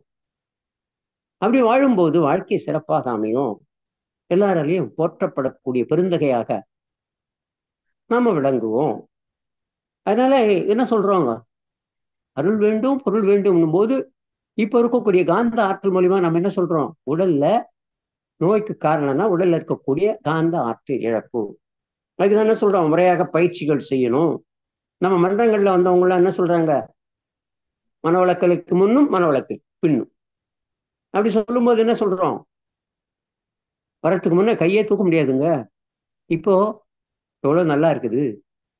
அப்படி வாழும்போது வாழ்க்கை சிறப்பாக அமையும். எல்லாராலையும் போற்றப்படக்கூடிய பெருந்தகையாக நாம விளங்குவோம். அதனால என்ன சொல்றோங்க, அருள் வேண்டும் பொருள் வேண்டும் போது இப்ப இருக்கக்கூடிய காந்த ஆற்றல் மூலியமா நம்ம என்ன சொல்றோம், உடல்ல நோய்க்கு காரணம்னா உடல்ல இருக்கக்கூடிய காந்த ஆற்றல் இழப்பு. அதுக்குதான் என்ன சொல்றோம், முறையாக பயிற்சிகள் செய்யணும். நம்ம மன்றங்கள்ல வந்தவங்க எல்லாம் என்ன சொல்றாங்க, மனவளக்கலுக்கு முன்னும் மனவளக்கு பின்னும் அப்படி சொல்லும் போது என்ன சொல்றோம், வரத்துக்கு முன்ன கையே தூக்க முடியாதுங்க, இப்போ எவ்வளவு நல்லா இருக்குது.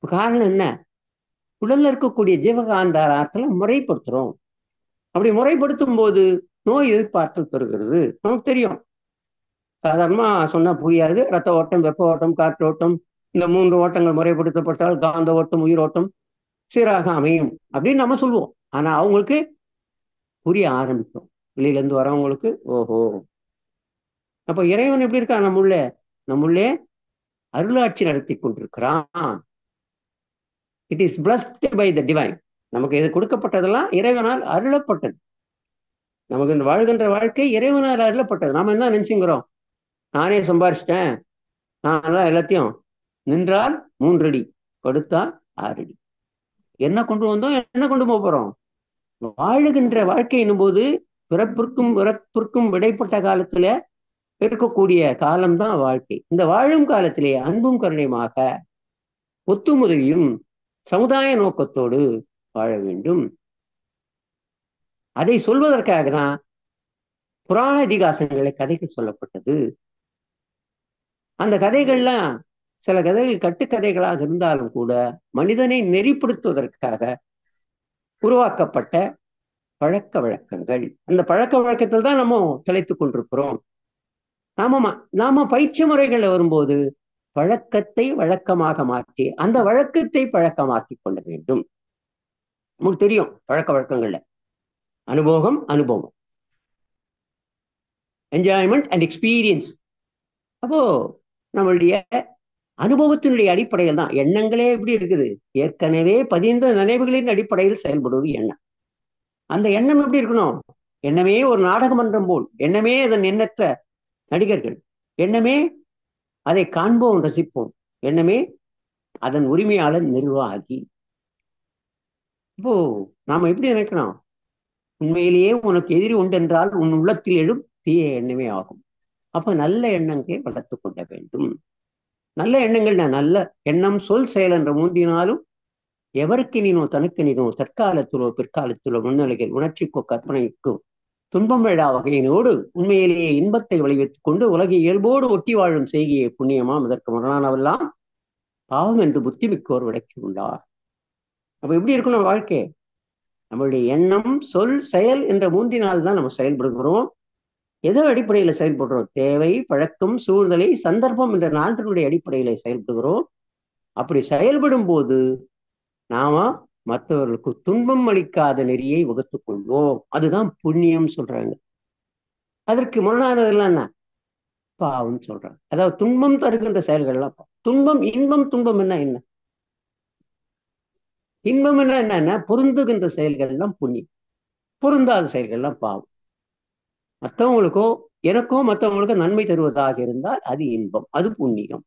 காரணம் என்ன, உடல்ல இருக்கக்கூடிய ஜீவகாந்த ஆற்றலை முறைப்படுத்துறோம். அப்படி முறைப்படுத்தும் போது நோய் எதிர்ப்பாற்றல் பெறுகிறது. நமக்கு தெரியும், சாதாரணமா சொன்னா புரியாது. ரத்த ஓட்டம், வெப்ப ஓட்டம், காற்றோட்டம், இந்த 3 ஓட்டங்கள் முறைப்படுத்தப்பட்டால் காந்த ஓட்டம், உயிரோட்டம் சீராக அமையும் அப்படின்னு நம்ம சொல்லுவோம். ஆனா அவங்களுக்கு புரிய ஆரம்பிக்கும், வெளியில இருந்து வரவங்களுக்கு. ஓஹோ, அப்ப இறைவன் எப்படி இருக்கான், நம்முள்ளே அருளாட்சி நடத்தி கொண்டிருக்கிறான். It is blessed by the divine. நமக்கு இது கொடுக்கப்பட்டதெல்லாம் இறைவனால் அருளப்பட்டது. நமக்கு வாழ்கின்ற வாழ்க்கை இறைவனால் அருளப்பட்டது. நாம என்ன நினைச்சுங்கிறோம், நானே சம்பாரிச்சிட்டேன், நான் தான் எல்லாத்தையும், நின்றால் 3 அடி, படுத்தால் 6 அடி. என்ன கொண்டு வந்தோம், என்ன கொண்டு போக போறோம். வாழுகின்ற வாழ்க்கை என்னும் போது பிறப்பிற்கும் இறப்பிற்கும் இடைப்பட்ட காலத்துல இருக்கக்கூடிய காலம்தான் வாழ்க்கை. இந்த வாழும் காலத்திலே அன்பும் கருணையுமாக ஒத்துமுதலியும் சமுதாய நோக்கத்தோடு வாழ வேண்டும். அதை சொல்வதற்காக தான் புராண இதிகாசங்களை கதைகள் சொல்லப்பட்டது. அந்த கதைகள்லாம் சில கதைகள் கட்டுக்கதைகளாக இருந்தாலும் கூட மனிதனை நெறிப்படுத்துவதற்காக உருவாக்கப்பட்ட பழக்க வழக்கங்கள். அந்த பழக்க வழக்கத்தில் தான் நம்ம திளைத்துக் கொண்டிருக்கிறோம். நாம பயிற்சி முறைகள்ல வரும்போது பழக்கத்தை வழக்கமாக மாற்றி அந்த வழக்கத்தை பழக்கமாக்கி கொள்ள வேண்டும். உங்களுக்கு தெரியும், பழக்க வழக்கங்கள்ல அனுபவம், என்ஜாய்மெண்ட் அண்ட் எக்ஸ்பீரியன்ஸ். அப்போ நம்மளுடைய அனுபவத்தினுடைய அடிப்படையில் தான் எண்ணங்களே எப்படி இருக்குது, ஏற்கனவே பதிந்த நினைவுகளின் அடிப்படையில் செயல்படுவது எண்ணம். அந்த எண்ணம் எப்படி இருக்கணும், எண்ணமே ஒரு நாடக மன்றம் போல், எண்ணமே அதன் எண்ணற்ற நடிகர்கள், எண்ணமே அதை காண்போம் ரசிப்போம், எண்ணமே அதன் உரிமையாளர் நிர்வாகி. இப்போ நாம எப்படி நினைக்கணும், உண்மையிலேயே உனக்கு எதிரி உண்டென்றால் உன் உள்ளத்தில் எழும் தீய எண்ணமே ஆகும். அப்ப நல்ல எண்ணங்களை வளர்த்து கொள்ள வேண்டும். நல்ல எண்ணங்கள், நல்ல எண்ணம் சொல் செயல் என்ற மூன்றினாலும் எவருக்கு நீனோ தனக்கு நீனோ தற்காலத்திலோ பிற்காலத்திலோ முன்னிலைகள் உணர்ச்சிக்கோ கற்பனைக்கோ துன்பம் விழா வகையினோடு உண்மையிலேயே இன்பத்தை விளைவித்துக் கொண்டு உலகை இயல்போடு ஒட்டி வாழும் செய்கையை புண்ணியமாம், இதற்கு மரணானவெல்லாம் பாவம் என்று புத்தி மிக்கோர் விளக்கியுள்ளார். அப்ப எப்படி இருக்கணும் வாழ்க்கை, நம்மளுடைய எண்ணம் சொல் செயல் என்ற மூன்றினால் தான் நம்ம செயல்படுகிறோம். எதோ அடிப்படையில செயல்படுறோம், தேவை, பழக்கம், சூழ்நிலை, சந்தர்ப்பம் என்ற 4 அடிப்படையில செயல்படுகிறோம். அப்படி செயல்படும் போது நாம மற்றவர்களுக்கு துன்பம் அளிக்காத நெறியை வகுத்துக் கொள்வோம். அதுதான் புண்ணியம் சொல்றாங்க. அதற்கு முரணானதெல்லாம் என்ன, பாவம் சொல்றாங்க. அதாவது துன்பம் தருகின்ற செயல்கள்லாம் துன்பம். துன்பம் என்ன, இன்பம் என்னன்னா பொருந்துகின்ற செயல்கள் எல்லாம் புண்ணியம், பொருந்தாத செயல்கள்லாம் பாவம். மற்றவங்களுக்கோ எனக்கோ மற்றவங்களுக்கோ நன்மை தருவதாக இருந்தால் அது இன்பம், அது புண்ணியம்.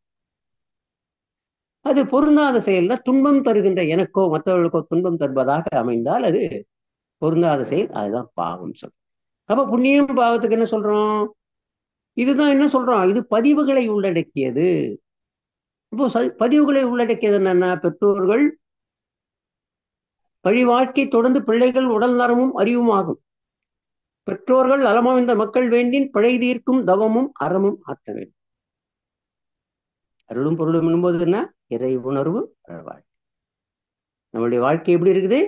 அது பொருந்தாத செயல்ல துன்பம் தருகின்ற எனக்கோ மற்றவர்களுக்கோ துன்பம் தருவதாக அமைந்தால் அது பொருந்தாத செயல், அதுதான் பாவம் சொல்றோம். அப்ப புண்ணியம் பாவத்துக்கு என்ன சொல்றோம், இதுதான் என்ன சொல்றோம், இது பதிவுகளை உள்ளடக்கியது. இப்போ பதிவுகளை உள்ளடக்கியது என்னன்னா, பெற்றோர்கள் வழி வாழ்க்கை தொடர்ந்து பிள்ளைகள் உடல் நலமும் அறிவும் ஆகும். பெற்றோர்கள் நலமமைந்த மக்கள் வேண்டின் பிழை தீர்க்கும் தவமும் அறமும் ஆற்ற வேண்டும். அருளும் பொருளும் என்பது என்ன, இறை உணர்வு வாழ்க்கை. நம்மளுடைய வாழ்க்கை எப்படி இருக்குது,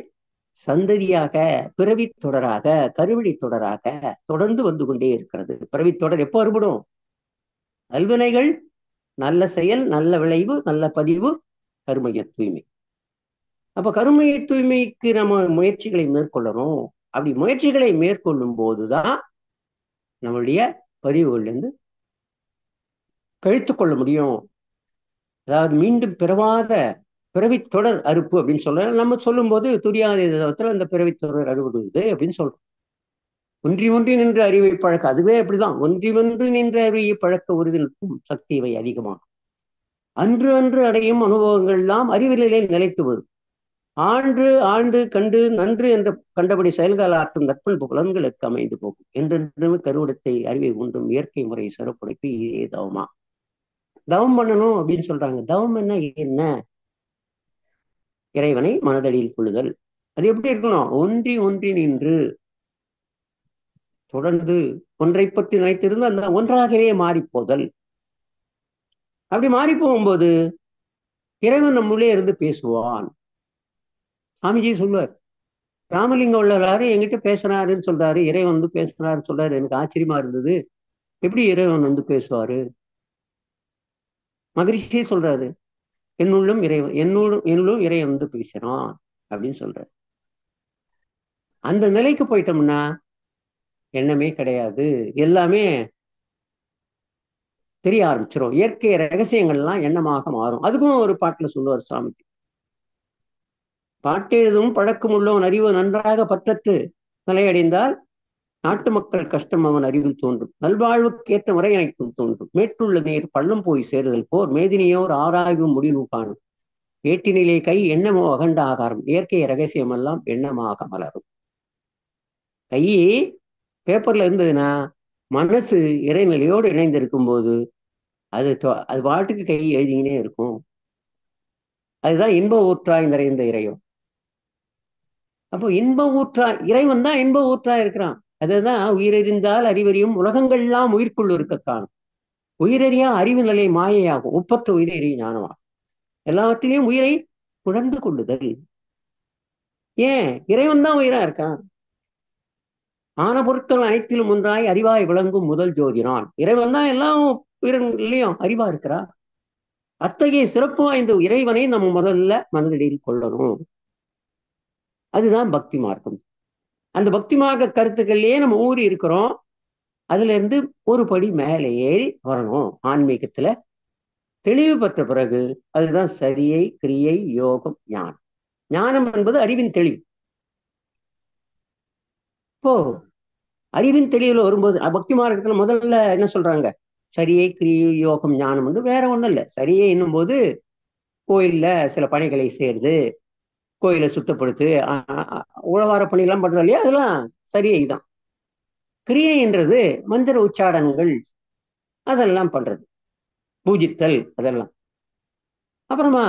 சந்ததியாக பிறவி தொடராக கருவழி தொடராக தொடர்ந்து வந்து கொண்டே இருக்கிறது. பிறவி தொடர் எப்போ அறுபடும், நல்வினைகள், நல்ல செயல், நல்ல விளைவு, நல்ல பதிவு, கருமைய தூய்மை. அப்ப கருமைய தூய்மைக்கு நம்ம முயற்சிகளை மேற்கொள்ளணும். அப்படி முயற்சிகளை மேற்கொள்ளும் போதுதான் நம்மளுடைய பதிவுகள்ல இருந்து கழித்து கொள்ள முடியும். அதாவது மீண்டும் பிறவாத பிறவி தொடர் அறுப்பு அப்படின்னு சொல்ல நம்ம சொல்லும் போது துரியாதத்துல அந்த பிறவி தொடர் அறுபடுவது அப்படின்னு சொல்றோம். ஒன்றி நின்ற அறிவை பழக்க, அதுவே அப்படிதான், ஒன்றி நின்ற அறிவை பழக்க உறுதி நிற்கும் சக்தி இவை அதிகமாகும். அன்று அன்று அடையும் அனுபவங்கள் எல்லாம் அறிவிலே நிலைத்து விடும். ஆண்டு ஆண்டு கண்டு நன்று என்ற கண்டபடி செயல்கள் ஆற்றும் நற்பண்பு புலன்களுக்கு அமைந்து போகும். என்றென்று கருவடத்தை அறிவை உண்டும் இயற்கை முறை சிறப்புடைத்து இதே தவமா. தவம் பண்ணணும் அப்படின்னு சொல்றாங்க. தவம் என்ன? இறைவனை மனதடியில் கொள்ளுதல். அது எப்படி இருக்கணும்? ஒன்றி ஒன்றி நின்று தொடர்ந்து ஒன்றை பற்றி நினைத்திருந்து அந்த ஒன்றாகவே மாறிப்போதல். அப்படி மாறி போகும்போது இறைவன் நம்மளே இருந்து பேசுவான். சாமிஜி சொல்லுவார், ராமலிங்கம் உள்ளாரு என்கிட்ட பேசுறாருன்னு சொல்றாரு, இறைவன் வந்து பேசுறாருன்னு சொல்றாரு. எனக்கு ஆச்சரியமா இருந்தது. எப்படி இறைவன் வந்து பேசுவாரு? மகிழ்ச்சியே சொல்றாரு, என்னுள்ளும் இறைவன் என்னுள்ளும் இறைவன் வந்து பேசுறான் அப்படின்னு சொல்றாரு. அந்த நிலைக்கு போயிட்டோம்னா எண்ணமே கிடையாது, எல்லாமே தெரிய ஆரம்பிச்சிடும். இயற்கை ரகசியங்கள்லாம் எண்ணமாக மாறும். அதுக்கும் ஒரு பாட்டுல சொல்லுவார் சாமி, பாட்டெழுதும் பழக்கம் உள்ளவன் அறிவு நன்றாக பற்றற்று நிலையடைந்தால் நாட்டு மக்கள் கஷ்டம் அவன் அறிவில் தோன்றும். நல்வாழ்வுக்கு ஏற்ற முறை எனக்கும் தோன்றும். மேட்டுள்ள நீர் பள்ளம் போய் சேருதல் போர் மேதினியோர் ஆராய்வும் முடிவு காணும். ஏட்டினிலே கை எண்ணமோ அகண்ட ஆகாரம். இயற்கை ரகசியம் எல்லாம் எண்ணமாக மலரும். கை பேப்பர்ல இருந்ததுன்னா மனசு இறைநிலையோடு இணைந்திருக்கும் போது அது பாட்டுக்கு கை எழுதிக்கினே இருக்கும். அதுதான் இன்ப ஊற்றாய் நிறைந்த இறைவன். அப்போ இன்ப ஊற்றா இறைவன் தான் இன்ப ஊற்றா இருக்கிறான். அதுதான் உயிரெறிந்தால் அறிவறியும் உலகங்கள்லாம் உயிர்க்குள் இருக்க காணும். உயிரறியா அறிவு நிலை மாயையாகும். ஒப்பற்ற உயிரெறி ஞானமாகும். எல்லாவற்றிலையும் உயிரை உணர்ந்து கொள்ளுதல். ஏன்? இறைவன் தான் உயிரா இருக்கான். ஆன பொருட்கள் அனைத்திலும் ஒன்றாய் அறிவாய் விளங்கும் முதல் ஜோதினான். இறைவன் தான் எல்லாம் உயிரிலையும் அறிவா இருக்கிறா. அத்தகைய சிறப்பு வாய்ந்த இறைவனை நம்ம முதல்ல மனதில் கொள்ளணும். அதுதான் பக்தி மார்க்கம். அந்த பக்தி மார்க்க கருத்துக்கள்லயே நம்ம ஊறி இருக்கிறோம். அதுல இருந்து ஒரு படி மேலே ஏறி வரணும். ஆன்மீகத்துல தெளிவு பெற்ற பிறகு அதுதான் சரியை, கிரியை, யோகம், ஞானம். ஞானம் என்பது அறிவின் தெளிவு. இப்போ அறிவின் தெளிவுல வரும்போது பக்தி மார்க்கத்துல முதல்ல என்ன சொல்றாங்க? சரியை, கிரியை, யோகம், ஞானம் வந்து வேற ஒண்ணும் இல்லை. சரியை என்னும் போது கோயில்ல சில பணிகளை செய்யறது, கோயிலை சுத்தப்படுத்து, உழவார பணியெல்லாம் பண்றோம் இல்லையா, அதெல்லாம் சரியை தான். கிரியை என்றது மந்திர உச்சாடனங்கள், அதெல்லாம் பண்றது, பூஜித்தல், அதெல்லாம். அப்புறமா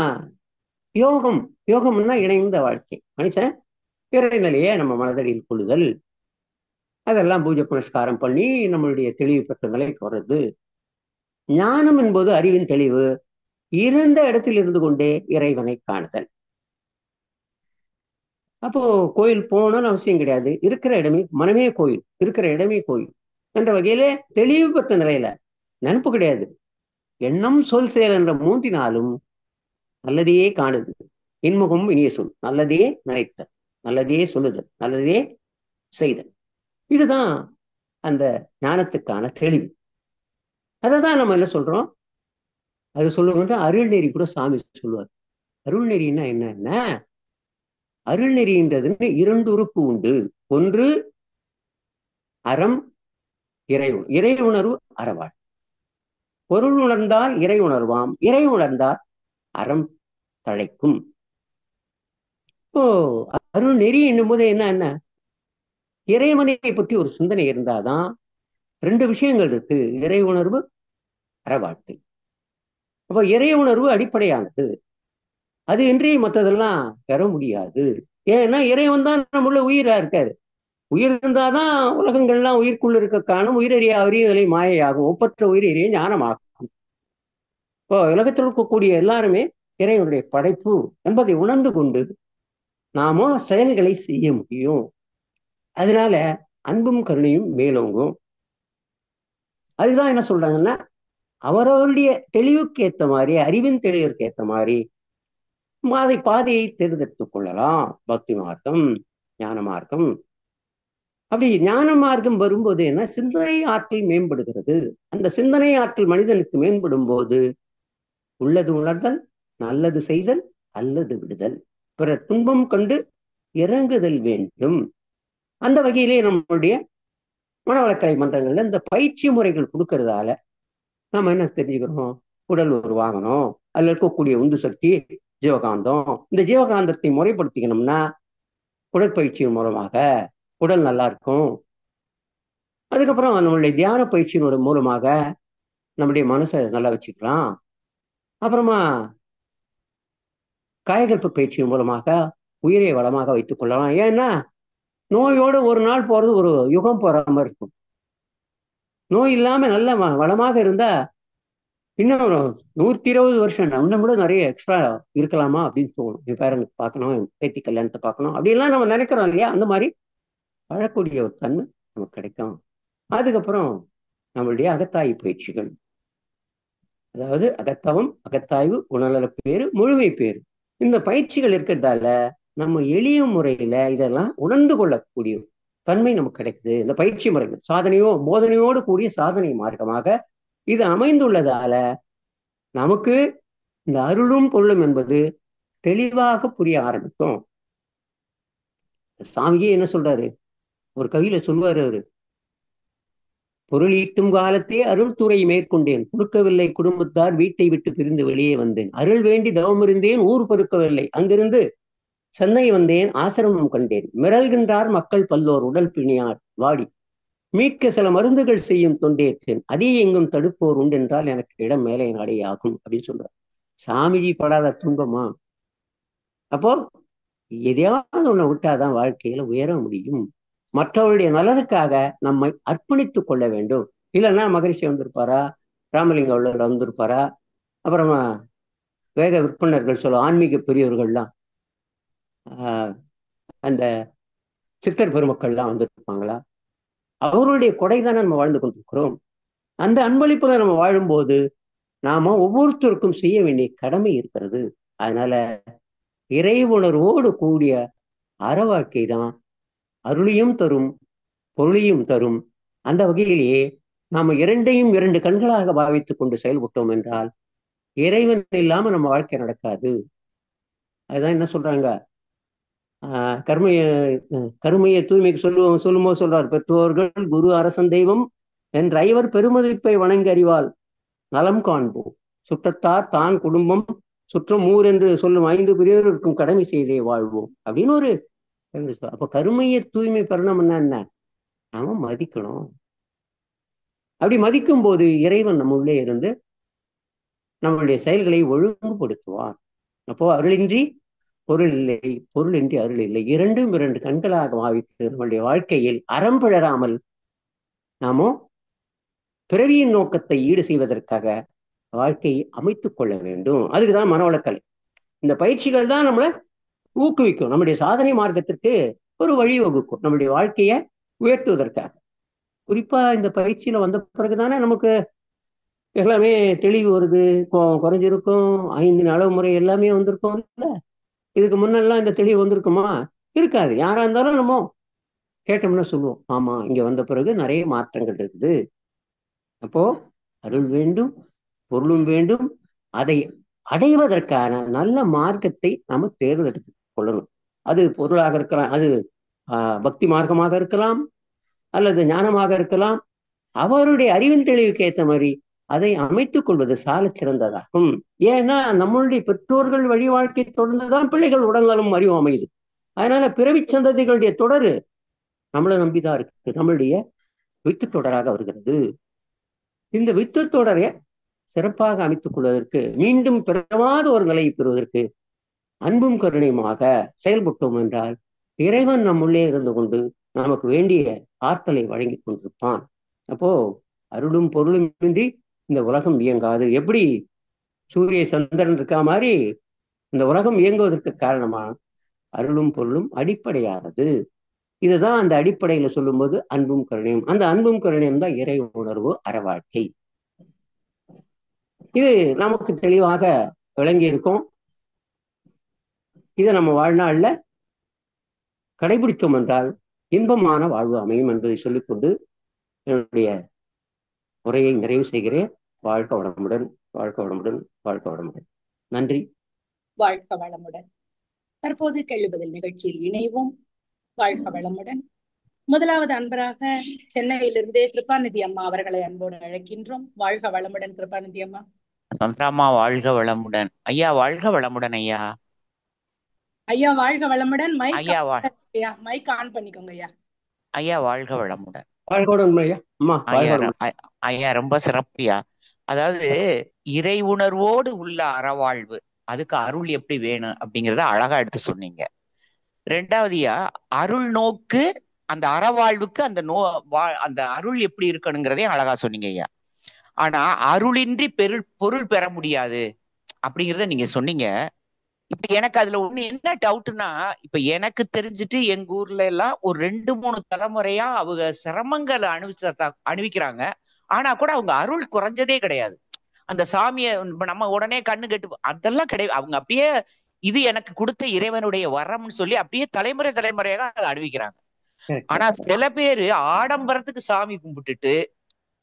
யோகம். யோகம்னா இணைந்த வாழ்க்கை. மனுஷன் இறைநிலையை நம்ம மனதடியில் கொள்ளுதல், அதெல்லாம் பூஜை புனஸ்காரம் பண்ணி நம்மளுடைய தெளிவு பெற்ற நிலைக்கு வர்றது. ஞானம் என்பது அறிவின் தெளிவு. இருந்த இடத்தில் இருந்து கொண்டே இறைவனை காணுதல். அப்போ கோயில் போகணும்னு அவசியம் கிடையாது. இருக்கிற இடமே மனமே கோயில், இருக்கிற இடமே கோயில் என்ற வகையில தெளிவு பெற்ற நிலையில நினப்பு கிடையாது. எண்ணம் சொல் செயல் என்ற மூன்றினாலும் நல்லதையே காணுது. இன்முகம் இனிய சொல், நல்லதே நினைத்தல், நல்லதே சொல்லுதல், நல்லதே செய்தல். இதுதான் அந்த ஞானத்துக்கான தெளிவு. அதை தான் நம்ம என்ன சொல்றோம்? அது சொல்லுவது அருள்நெறி கூட சாமி சொல்லுவார். அருள்நெறின்னா என்னன்னா, அருள்நெறின்றதுன்னு இரண்டு உறுப்பு உண்டு. ஒன்று அறம், இறை இறை உணர்வு, அறவாழ். பொருள் உணர்ந்தால் இறை உணர்வாம், இறை உணர்ந்தால் அறம் தழைக்கும். இப்போ அருள் நெறி என்னும் போது என்ன, இறைவனை பற்றி ஒரு சிந்தனை இருந்தாதான். ரெண்டு விஷயங்கள் இருக்கு, இறை உணர்வு, அறவாழ்க்கை. அப்போ இறை உணர்வு அடிப்படையானது. அது இன்றி மற்றதெல்லாம் பெற முடியாது. ஏன்னா இறைவன் தான் நம்முள்ள உயிரா இருக்காரு. உயிர் இருந்தாதான் உலகங்கள்லாம் உயிர்க்குள்ள இருக்க காணும். உயிரறிய அறியலை மாயையாகும். ஒப்பற்ற உயிரறிய ஞானமாகும். இப்போ உலகத்தில் இருக்கக்கூடிய எல்லாருமே இறைவனுடைய படைப்பு என்பதை உணர்ந்து கொண்டு நாமோ செயல்களை செய்ய முடியும். அதனால அன்பும் கருணையும் மேலோங்கும். அதுதான் என்ன சொல்றாங்கன்னா, அவரவருடைய தெளிவுக்கு ஏற்ற மாதிரி, அறிவின் தெளிவுக்கு ஏற்ற மாதிரி பாதையை தேர்ந்தெடுத்துக் கொள்ளலாம். பக்தி மார்க்கம், ஞான மார்க்கம். அப்படி ஞான மார்க்கம் வரும்போது என்ன, சிந்தனை ஆற்றல் மேம்படுகிறது. அந்த சிந்தனை ஆற்றல் மனிதனுக்கு மேம்படும் போது உள்ளது உணர்தல், நல்லது செய்தல், அல்லது விடுதல், பிறர் துன்பம் கண்டு இறங்குதல் வேண்டும். அந்த வகையிலே நம்மளுடைய மனவளக்கலை மன்றங்கள்ல இந்த பயிற்சி முறைகள் கொடுக்கறதால நம்ம என்ன தெரிஞ்சுக்கிறோம்? உடல் ஒரு வாகனம், அதுல இருக்கக்கூடிய உந்து சக்தி ஜீவகாந்தம். இந்த ஜீவகாந்தத்தை முறைப்படுத்திக்கணும்னா உடற்பயிற்சியின் மூலமாக உடல் நல்லா இருக்கும். அதுக்கப்புறம் நம்மளுடைய தியான பயிற்சியின் மூலமாக நம்முடைய மனசை நல்லா வச்சுக்கலாம். அப்புறமா காயகல்ப பயிற்சியின் மூலமாக உயிரை வளமாக வைத்துக் கொள்ளலாம். ஏன்னா நோயோடு ஒரு நாள் போறது ஒரு யுகம் போற மாதிரி இருக்கும். நோய் இல்லாம நல்ல வளமாக இருந்தா இன்னும் ஒரு 120 வருஷம் இன்னும் கூட நிறைய எக்ஸ்ட்ரா இருக்கலாமா அப்படின்னு தோணும். என் பேரனுக்கு பார்க்கணும், என் பேத்தி கல்யாணத்தை பார்க்கணும் அப்படின்லாம் நம்ம நினைக்கிறோம் இல்லையா? அந்த மாதிரி வாழக்கூடிய ஒரு தன்மை நமக்கு கிடைக்கும். அதுக்கப்புறம் நம்மளுடைய அகத்தாய்வு பயிற்சிகள், அதாவது அகத்தவம், அகத்தாய்வு, குணநல பேரு, முழுமை பேரு, இந்த பயிற்சிகள் இருக்கிறதால நம்ம எளிய முறையில இதெல்லாம் உணர்ந்து கொள்ளக்கூடிய தன்மை நமக்கு கிடைக்குது. இந்த பயிற்சி முறைகள் போதனையோடு கூடிய சாதனை மார்க்கமாக இது அமைந்துள்ளதால நமக்கு இந்த அருளும் பொருளும் என்பது தெளிவாக புரிய ஆரம்பிக்கும். சாமியே என்ன சொல்றாரு, ஒரு கவியில சொல்வாரு அவரு, பொருள் ஈட்டும் காலத்தே அருள் துறை மேற்கொண்டேன், பொறுக்கவில்லை குடும்பத்தார் வீட்டை விட்டு பிரிந்து வெளியே வந்தேன், அருள் வேண்டி தவம் இருந்தேன் ஊர் பொறுக்கவில்லை, அங்கிருந்து சென்னை வந்தேன் ஆசிரமம் கண்டேன், மிரல்கின்றார் மக்கள் பல்லோர் உடல் பிணியார் வாடி, மீட்க சில மருந்துகள் செய்யும் தொண்டேற்றேன், அதே எங்கும் தடுப்போர் உண்டென்றால் எனக்கு இடம் மேலே நடையாகும் அப்படின்னு சொல்றார். சாமிஜி படாத துன்பமா? அப்போ எதையாவது ஒண்ணு விட்டாதான் வாழ்க்கையில உயர முடியும். மற்றவருடைய நலனுக்காக நம்மை அர்ப்பணித்துக் கொள்ள வேண்டும். இல்லைன்னா மகரிஷி வந்திருப்பாரா, ராமலிங்க வள்ளல் வந்திருப்பாரா, அப்புறமா வேத விற்பனர்கள் சொல்ல ஆன்மீக பெரியவர்கள்லாம், அந்த சித்தர் பெருமக்கள்லாம் வந்திருப்பாங்களா? அவருடைய கொடைதானே நம்ம வாழ்ந்து கொண்டிருக்கிறோம். அந்த அன்பளிப்புல நம்ம வாழும்போது நாம ஒவ்வொருத்தருக்கும் செய்ய வேண்டிய கடமை இருக்கிறது. அதனால இறை உணர்வோடு கூடிய அற வாழ்க்கை தான் அருளையும் தரும், பொருளையும் தரும். அந்த வகையிலேயே நாம இரண்டையும் இரண்டு கண்களாக பாவித்துக் கொண்டு செயல்பட்டோம் என்றால் இறைவன் இல்லாம நம்ம வாழ்க்கை நடக்காது. அதுதான் என்ன சொல்றாங்க, கருமைய கருமைய தூய்மைக்கு சொல்லும்போது சொல்றார், பெற்றோர்கள் குரு அரசன் தெய்வம் என்ற ஐவர் பெருமதிப்பை வணங்கி அறிவால் நலம் காண்போம், சுற்றத்தார் தான் குடும்பம் சுற்றம் ஊர் என்று சொல்லும் 5 பிரிவினருக்கும் கடமை செய்தே வாழ்வோம் அப்படின்னு ஒரு. அப்ப கருமையை தூய்மை பெறணும்னா என்ன? நாம மதிக்கணும். அப்படி மதிக்கும் போது இறைவன் நம்ம உள்ளே இருந்து நம்மளுடைய செயல்களை ஒழுங்குபடுத்துவார். அப்போ அருளின்றி பொருள் இல்லை, பொருளின்றி அருள் இல்லை, இரண்டும் இரண்டு கண்களாக பாவித்து நம்மளுடைய வாழ்க்கையில் அறம் பிழறாமல் நாமோ பிறவியின் நோக்கத்தை ஈடு செய்வதற்காக வாழ்க்கையை அமைத்துக் கொள்ள வேண்டும். அதுக்குதான் மனவளக்கலை. இந்த பயிற்சிகள் தான் நம்மளை ஊக்குவிக்கும், நம்முடைய சாதனை மார்க்கத்திற்கு ஒரு வழிவகுக்கும், நம்முடைய வாழ்க்கையை உயர்த்துவதற்காக. குறிப்பா இந்த பயிற்சியில வந்த பிறகுதானே நமக்கு எல்லாமே தெளிவு வருது, குறைஞ்சிருக்கும், 5 அளவு முறை எல்லாமே வந்திருக்கும் இல்ல? இதுக்கு முன்னெல்லாம் இந்த தெளிவு வந்திருக்குமா? இருக்காது. யாரா இருந்தாலும் நம்ம கேட்டோம்னா சொல்லுவோம், ஆமா இங்க வந்த பிறகு நிறைய மாற்றங்கள் இருக்குது. அப்போ அருள் வேண்டும், பொருளும் வேண்டும். அதை அடைவதற்கான நல்ல மார்க்கத்தை நாம தேர்ந்தெடுத்து கொள்ளணும். அது பொருளாக இருக்கலாம், அது பக்தி மார்க்கமாக இருக்கலாம், அல்லது ஞானமாக இருக்கலாம். அவருடைய அறிவின் தெளிவுக்கு ஏற்ற மாதிரி அதை அமைத்துக் கொள்வது சால சிறந்ததாகும். ஏன்னா நம்மளுடைய பெற்றோர்கள் வழி வாழ்க்கை தொடர்ந்துதான் பிள்ளைகள் உடல்நலம் அறிவும் அமையுது. அதனால பிறவி சந்ததிகளுடைய தொடரு நம்மளை நம்பிதான் இருக்கு. நம்மளுடைய வித்து தொடராக வருகிறது. இந்த வித்து தொடரை சிறப்பாக அமைத்துக் கொள்வதற்கு, மீண்டும் பிறவாத ஒரு நிலையை பெறுவதற்கு அன்பும் கருணையுமாக செயல்பட்டோம் என்றால் இறைவன் நம்முள்ளே இருந்து கொண்டு நமக்கு வேண்டிய ஆற்றலை வழங்கி கொண்டிருப்பான். அப்போ அருளும் பொருளும் இன்றி இந்த உலகம் இயங்காது. எப்படி சூரிய சந்திரன் இருக்கா மாதிரி இந்த உலகம் இயங்குவதற்கு காரணமா அருளும் பொருளும் அடிப்படையானது. இதுதான் அந்த அடிப்படையில சொல்லும்போது அன்பும் கருணையும். அந்த அன்பும் கருணையும் தான் இறை உணர்வு, அற வாழ்க்கை. இது நமக்கு தெளிவாக விளங்கி இருக்கும். இதை நம்ம வாழ்நாள்ல கடைபிடித்தோம் என்றால் இன்பமான வாழ்வு அமையும் என்பதை சொல்லிக்கொண்டு என்னுடைய உரையை நிறைவு செய்கிறேன். வாழ்க வளமுடன், வாழ்க வளமுடன், வாழ்க வளமுடன். நன்றி. வாழ்க வளமுடன். தற்போது கேள்வி பதில் நிகழ்ச்சியில் இணைவோம். வாழ்க வளமுடன். முதலாவது அன்பராக சென்னையிலிருந்து கிருபாநிதி அம்மா அவர்களை அன்போடு அழைக்கின்றோம். வாழ்க வளமுடன் கிருபாநிதி அம்மா. சந்திராமா வாழ்க வளமுடன். ஐயா வாழ்க வளமுடன் ஐயா. ஐயா வாழ்க வளமுடன். மைக் ஐயா ஐயா மைக் ஆன் பண்ணிக்கோங்க ஐயா. ஐயா வாழ்க வளமுடன். வாழ்கோடன் ஐயா. அம்மா ஐயா வாழ்கோடன். ஐயா ரொம்ப சிறப்பியா. அதாவது இறை உணர்வோடு உள்ள அறவாழ்வு, அதுக்கு அருள் எப்படி வேணும் அப்படிங்கிறத அழகா எடுத்து சொன்னீங்க. ரெண்டாவதுயா, அருள் நோக்கு அந்த அறவாழ்வுக்கு அந்த அந்த அருள் எப்படி இருக்கணுங்கிறதையும் அழகா சொன்னீங்க ஐயா. ஆனா அருளின்றி பொருள் பெற முடியாது அப்படிங்கிறத நீங்க சொன்னீங்க. இப்ப எனக்கு அதுல ஒண்ணு என்ன டவுட்னா, இப்ப எனக்கு தெரிஞ்சுட்டு எங்க ஊர்ல எல்லாம் ஒரு 2-3 தலைமுறையா அவங்க சிரமங்களை அனுபவிக்கிறாங்க. ஆனா கூட அவங்க அருள் குறைஞ்சதே கிடையாது. அந்த சாமியை நம்ம உடனே கண்ணு கெட்டு அதெல்லாம் கிடையாது. அவங்க அப்படியே இது எனக்கு கொடுத்த இறைவனுடைய வரம்னு சொல்லி அப்படியே தலைமுறையாக அதை அனுபவிக்கிறாங்க. ஆனா சில பேரு ஆடம்பரத்துக்கு சாமி கும்பிட்டுட்டு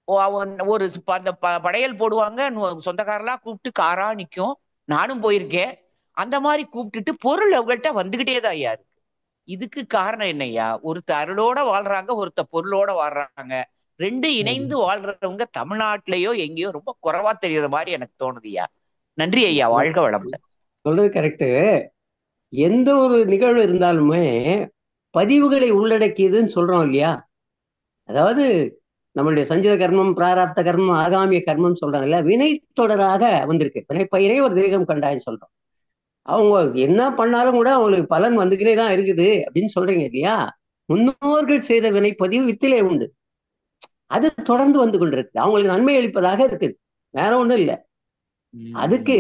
ஒரு அந்த படையல் போடுவாங்க, சொந்தக்காரெல்லாம் கூப்பிட்டு காரா நிக்கும். நானும் போயிருக்கேன். அந்த மாதிரி கூப்பிட்டுட்டு பொருள் அவங்கள்ட்ட வந்துகிட்டே தான் ஐயா இருக்கு. இதுக்கு காரணம் என்னய்யா? ஒருத்த அருளோட வாழ்றாங்க, ஒருத்த பொருளோட வாழ்றாங்க. ரெண்டு இணைந்து வாழ்றவங்க தமிழ்நாட்டிலேயோ எங்கேயோ ரொம்ப குறைவா தெரியுற மாதிரி எனக்கு தோணுதுயா. நன்றி ஐயா, வாழ்க வளமுடன். சொல்றது கரெக்டு. எந்த ஒரு நிகழ்வு இருந்தாலுமே பதிவுகளை உள்ளடக்கியதுன்னு சொல்றோம் இல்லையா? அதாவது நம்மளுடைய சஞ்சித கர்மம், பிராராப்த கர்மம், ஆகாமிய கர்மம் சொல்றாங்க இல்ல, வினை தொடராக வந்திருக்கு. வினைப்பயிரை ஒரு தெய்வம் கண்டாயின்னு சொல்றோம். அவங்க என்ன பண்ணாலும் கூட அவங்களுக்கு பலன் வந்துக்கிட்டே தான் இருக்குது அப்படின்னு சொல்றீங்க இல்லையா? முன்னோர்கள் செய்த வினைப்பதிவு வித்திலே உண்டு. அது தொடர்ந்து வந்து கொண்டிருக்கு. அவங்களுக்கு நன்மை அளிப்பதாக இருக்குது. வேற ஒண்ணும் இல்லை. அதுக்கு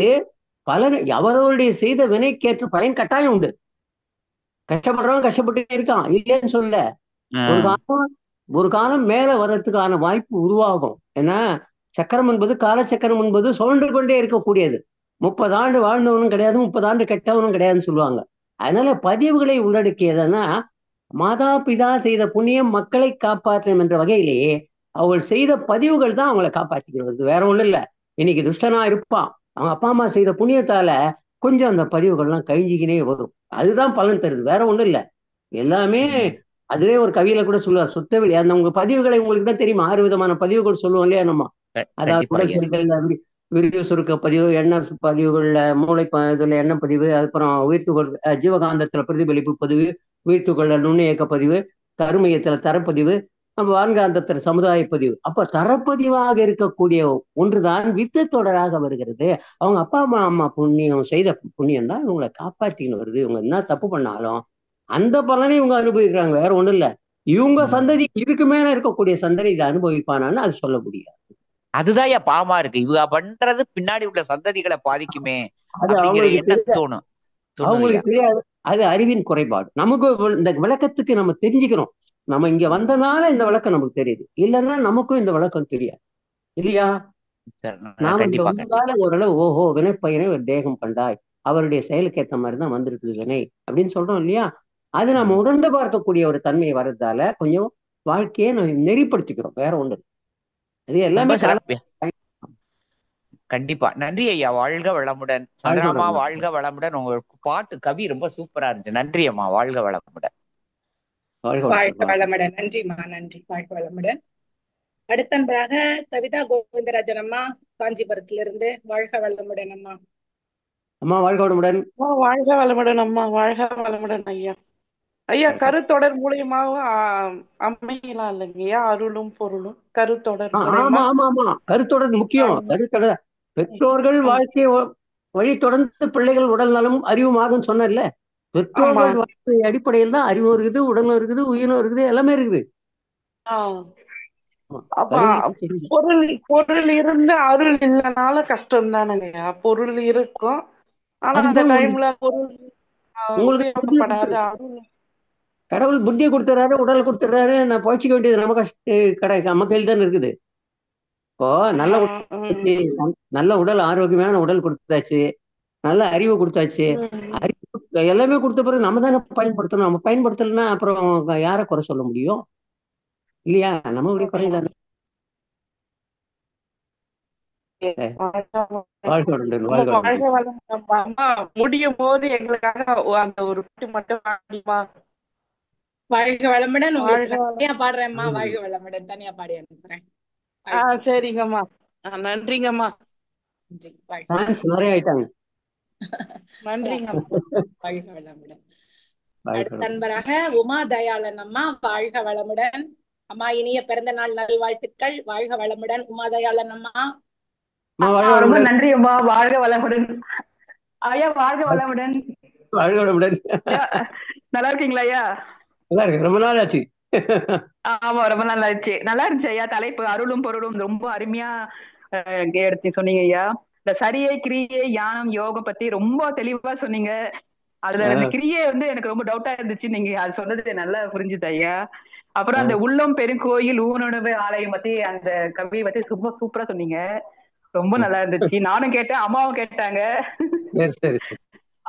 பலன் அவரவருடைய செய்த வினைக்கேற்ற பயன் கட்டாயம் உண்டு. கஷ்டப்படுறவன் கஷ்டப்பட்டு இருக்கான், இல்லைன்னு சொல்ல. ஒரு காலம் மேல வர்றதுக்கான வாய்ப்பு உருவாகும். ஏன்னா சக்கரம் என்பது, காலச்சக்கரம் என்பது சுழன்று கொண்டே இருக்கக்கூடியது. 30 ஆண்டு வாழ்ந்தவனும் கிடையாது, 30 ஆண்டு கெட்டவனும் கிடையாதுன்னு சொல்லுவாங்க. அதனால பதிவுகளை உள்ளடக்கியதுன்னா, மாதா பிதா செய்த புண்ணியம் மக்களை காப்பாற்றும் என்ற வகையிலேயே அவள் செய்த பதிவுகள் தான் அவங்களை காப்பாற்றிக்கிறது. வேற ஒண்ணும் இல்லை. இன்னைக்கு துஷ்டனா இருப்பான், அவங்க அப்பா அம்மா செய்த புண்ணியத்தால கொஞ்சம் அந்த பதிவுகள்லாம் கழிஞ்சிக்கினே வரும். அதுதான் பலன் தருது, வேற ஒண்ணும் இல்லை. எல்லாமே அதுவே ஒரு கவியில கூட சொல்லுவார், சுத்தவெளி. அந்த உங்க பதிவுகளை உங்களுக்கு தான் தெரியுமா? 6 விதமான பதிவுகள் சொல்லுவோம் இல்லையா நம்ம? அதாவது உடல் செல்கள்ல விரிவு சுருக்க பதிவு, எண்ணெய் பதிவுகள்ல மூளை இதுல எண்ணெய் பதிவு, அப்புறம் உயிர்த்துகள் ஜீவகாந்தத்துல பிரதிபலிப்பு பதிவு, உயிர்த்துகள்ல நுண்ணியக்க பதிவு, கருமையத்துல தரப்பதிவு, வான்காந்தத்துல சமுதாய பதிவு. அப்ப தரப்பதிவாக இருக்கக்கூடிய ஒன்றுதான் வித்து தொடராக வருகிறது. அவங்க அப்பா அம்மா புண்ணியம் செய்த புண்ணியம் தான் இவங்களை காப்பாற்றின்னு வருது. இவங்க என்ன தப்பு பண்ணாலும் அந்த பலனை இவங்க அனுபவிக்கிறாங்க, வேற ஒண்ணும் இல்ல. இவங்க சந்ததி, இதுக்கு மேல இருக்கக்கூடிய சந்ததி இதை அனுபவிப்பானான்னு அது சொல்ல முடியாது. அதுதான் பாவமா இருக்கு. இவங்க பண்றது பின்னாடி உள்ள சந்ததிகளை பாதிக்குமே அது அவங்களுக்கு தோணும். அவங்களுக்கு தெரியாது. அது அறிவின் குறைபாடு. நமக்கு இந்த விளக்கத்துக்கு நம்ம தெரிஞ்சுக்கிறோம். நம்ம இங்க வந்தனால இந்த விளக்கம் நமக்கு தெரியுது, இல்லைன்னா நமக்கும் இந்த விளக்கம் தெரியாது இல்லையா? நாம இங்க வந்ததால ஓரளவு ஓஹோ வினைப்பயனை ஒரு தேகம் கண்டாய், அவருடைய செயலுக்கு ஏற்ற மாதிரிதான் வந்திருக்கு வினை அப்படின்னு சொல்றோம் இல்லையா? அது நம்ம உணர்ந்து பார்க்கக்கூடிய ஒரு தன்மையை வர்றதால கொஞ்சம் வாழ்க்கையை நெறிப்படுத்திக்கிறோம், வேற ஒன்று. அது எல்லாமே கண்டிப்பா. நன்றி ஐயா, வாழ்க வளமுடன். சந்திராமா வாழ்க வளமுடன். உங்க பாட்டு கவி ரொம்ப சூப்பரா இருந்துச்சு. நன்றி அம்மா, வாழ்க வளமுடன். வாழ்க வளமுடன். நன்றிம்மா, நன்றி. வாழ்க வளமுடன். அடுத்தன்பாக கவிதா கோவிந்தராஜன் அம்மா, காஞ்சிபுரத்திலிருந்து. வாழ்க வளமுடன் அம்மா. அம்மா வாழ்க வளமுடன். வாழ்க வளமுடன் அம்மா. வாழ்க வளமுடன் ஐயா. ஐயா, கருத்தொடர் மூலியமாக அமையலாம் இல்லைங்கய்யா அருளும் பொருளும்? கருத்தொடர் ஆமா ஆமா ஆமா, கருத்தொடர் முக்கியம். கருத்தொடர் பெற்றோர்கள் வாழ்க்கையை வழி தொடர்ந்து பிள்ளைகள் உடல் நலம் அறிவுமாகும் சொன்னல. பெற்றோர்கள் வாழ்க்கை அடிப்படையில் தான் அறிவும் இருக்குது, உடலும் இருக்குது, உயிரும் இருக்குது, எல்லாமே இருக்குது. பொருள் இருந்து அருள் இல்லைனால கஷ்டம் தானுங்கய்யா. பொருள் இருக்கும், ஆனா அந்த டைம்ல பொருள் உங்களுக்கு கடவுள் புத்தியை கொடுத்துறாரு, உடலை கொடுத்துறாரு, நான் பழச்சிக்க வேண்டியது நம்ம நம்ம கையில் தானே இருக்குது. இப்போ நல்ல உடல், ஆரோக்கியமான உடல் கொடுத்தாச்சு, நல்ல அறிவு கொடுத்தாச்சு. அறிவு எல்லாமே கொடுத்த பிறகு நம்ம தானே பயன்படுத்தணும். நம்ம பயன்படுத்தலைன்னா அப்புறம் யாரை குறை சொல்ல முடியும் இல்லையா? நம்மளுடைய குறைதானே. முடியும் போது எங்களுக்காக அந்த ஒரு மட்டும் வாழ்க வளமுடன். தனியா பாடுறேன்மா. வாழ்க வளமுடன் தனியா பாடி அனுப்புறேன். சரிங்கம்மா, நன்றிங்கம்மா. நன்றி. வாழ்க ஃபேன்ஸ் நிறைய ஆயிட்டாங்க. நன்றிங்க வாழ்க வளமுடன். வாழ்க அடுத்த வளமுடன். அன்பராக உமா தயாளன் அம்மா, வாழ்க வளமுடன். அம்மா இனிய பிறந்த நாள் நல்வாழ்த்துக்கள். வாழ்க வளமுடன் உமா தயாளன் அம்மா. அம்மா வாழ்க ரொம்ப வளமுடன். நன்றி அம்மா, வாழ்க வளமுடன். ஐயா வாழ்க வளமுடன். வாழ்க வளமுடன். ஐயா, நல்லா இருக்கீங்களா ஐயா? நல்லா இருக்கு, ரொம்ப நாள் ஆச்சு. ஆமா, ரொம்ப நல்லா இருந்துச்சு. நல்லா இருந்துச்சு ஐயா. தலைப்பு அருளும் பொருளும் ரொம்ப அருமையா எடுத்து சொன்னீங்க ஐயா. இந்த சரியை கிரியை ஞானம் யோகம் பத்தி ரொம்ப தெளிவா சொன்னீங்க. அதுல இந்த கிரியை வந்து எனக்கு ரொம்ப டவுட்டா இருந்துச்சு. நீங்க அது சொன்னது நல்லா புரிஞ்சுது ஐயா. அப்புறம் அந்த உள்ளம் பெருங்கோயில் ஊனுணவு ஆலயம் பத்தி அந்த கவியை பத்தி ரொம்ப சூப்பரா சொன்னீங்க. ரொம்ப நல்லா இருந்துச்சு. நானும் கேட்டேன், அம்மாவும் கேட்டாங்க. சரி சரி சரி.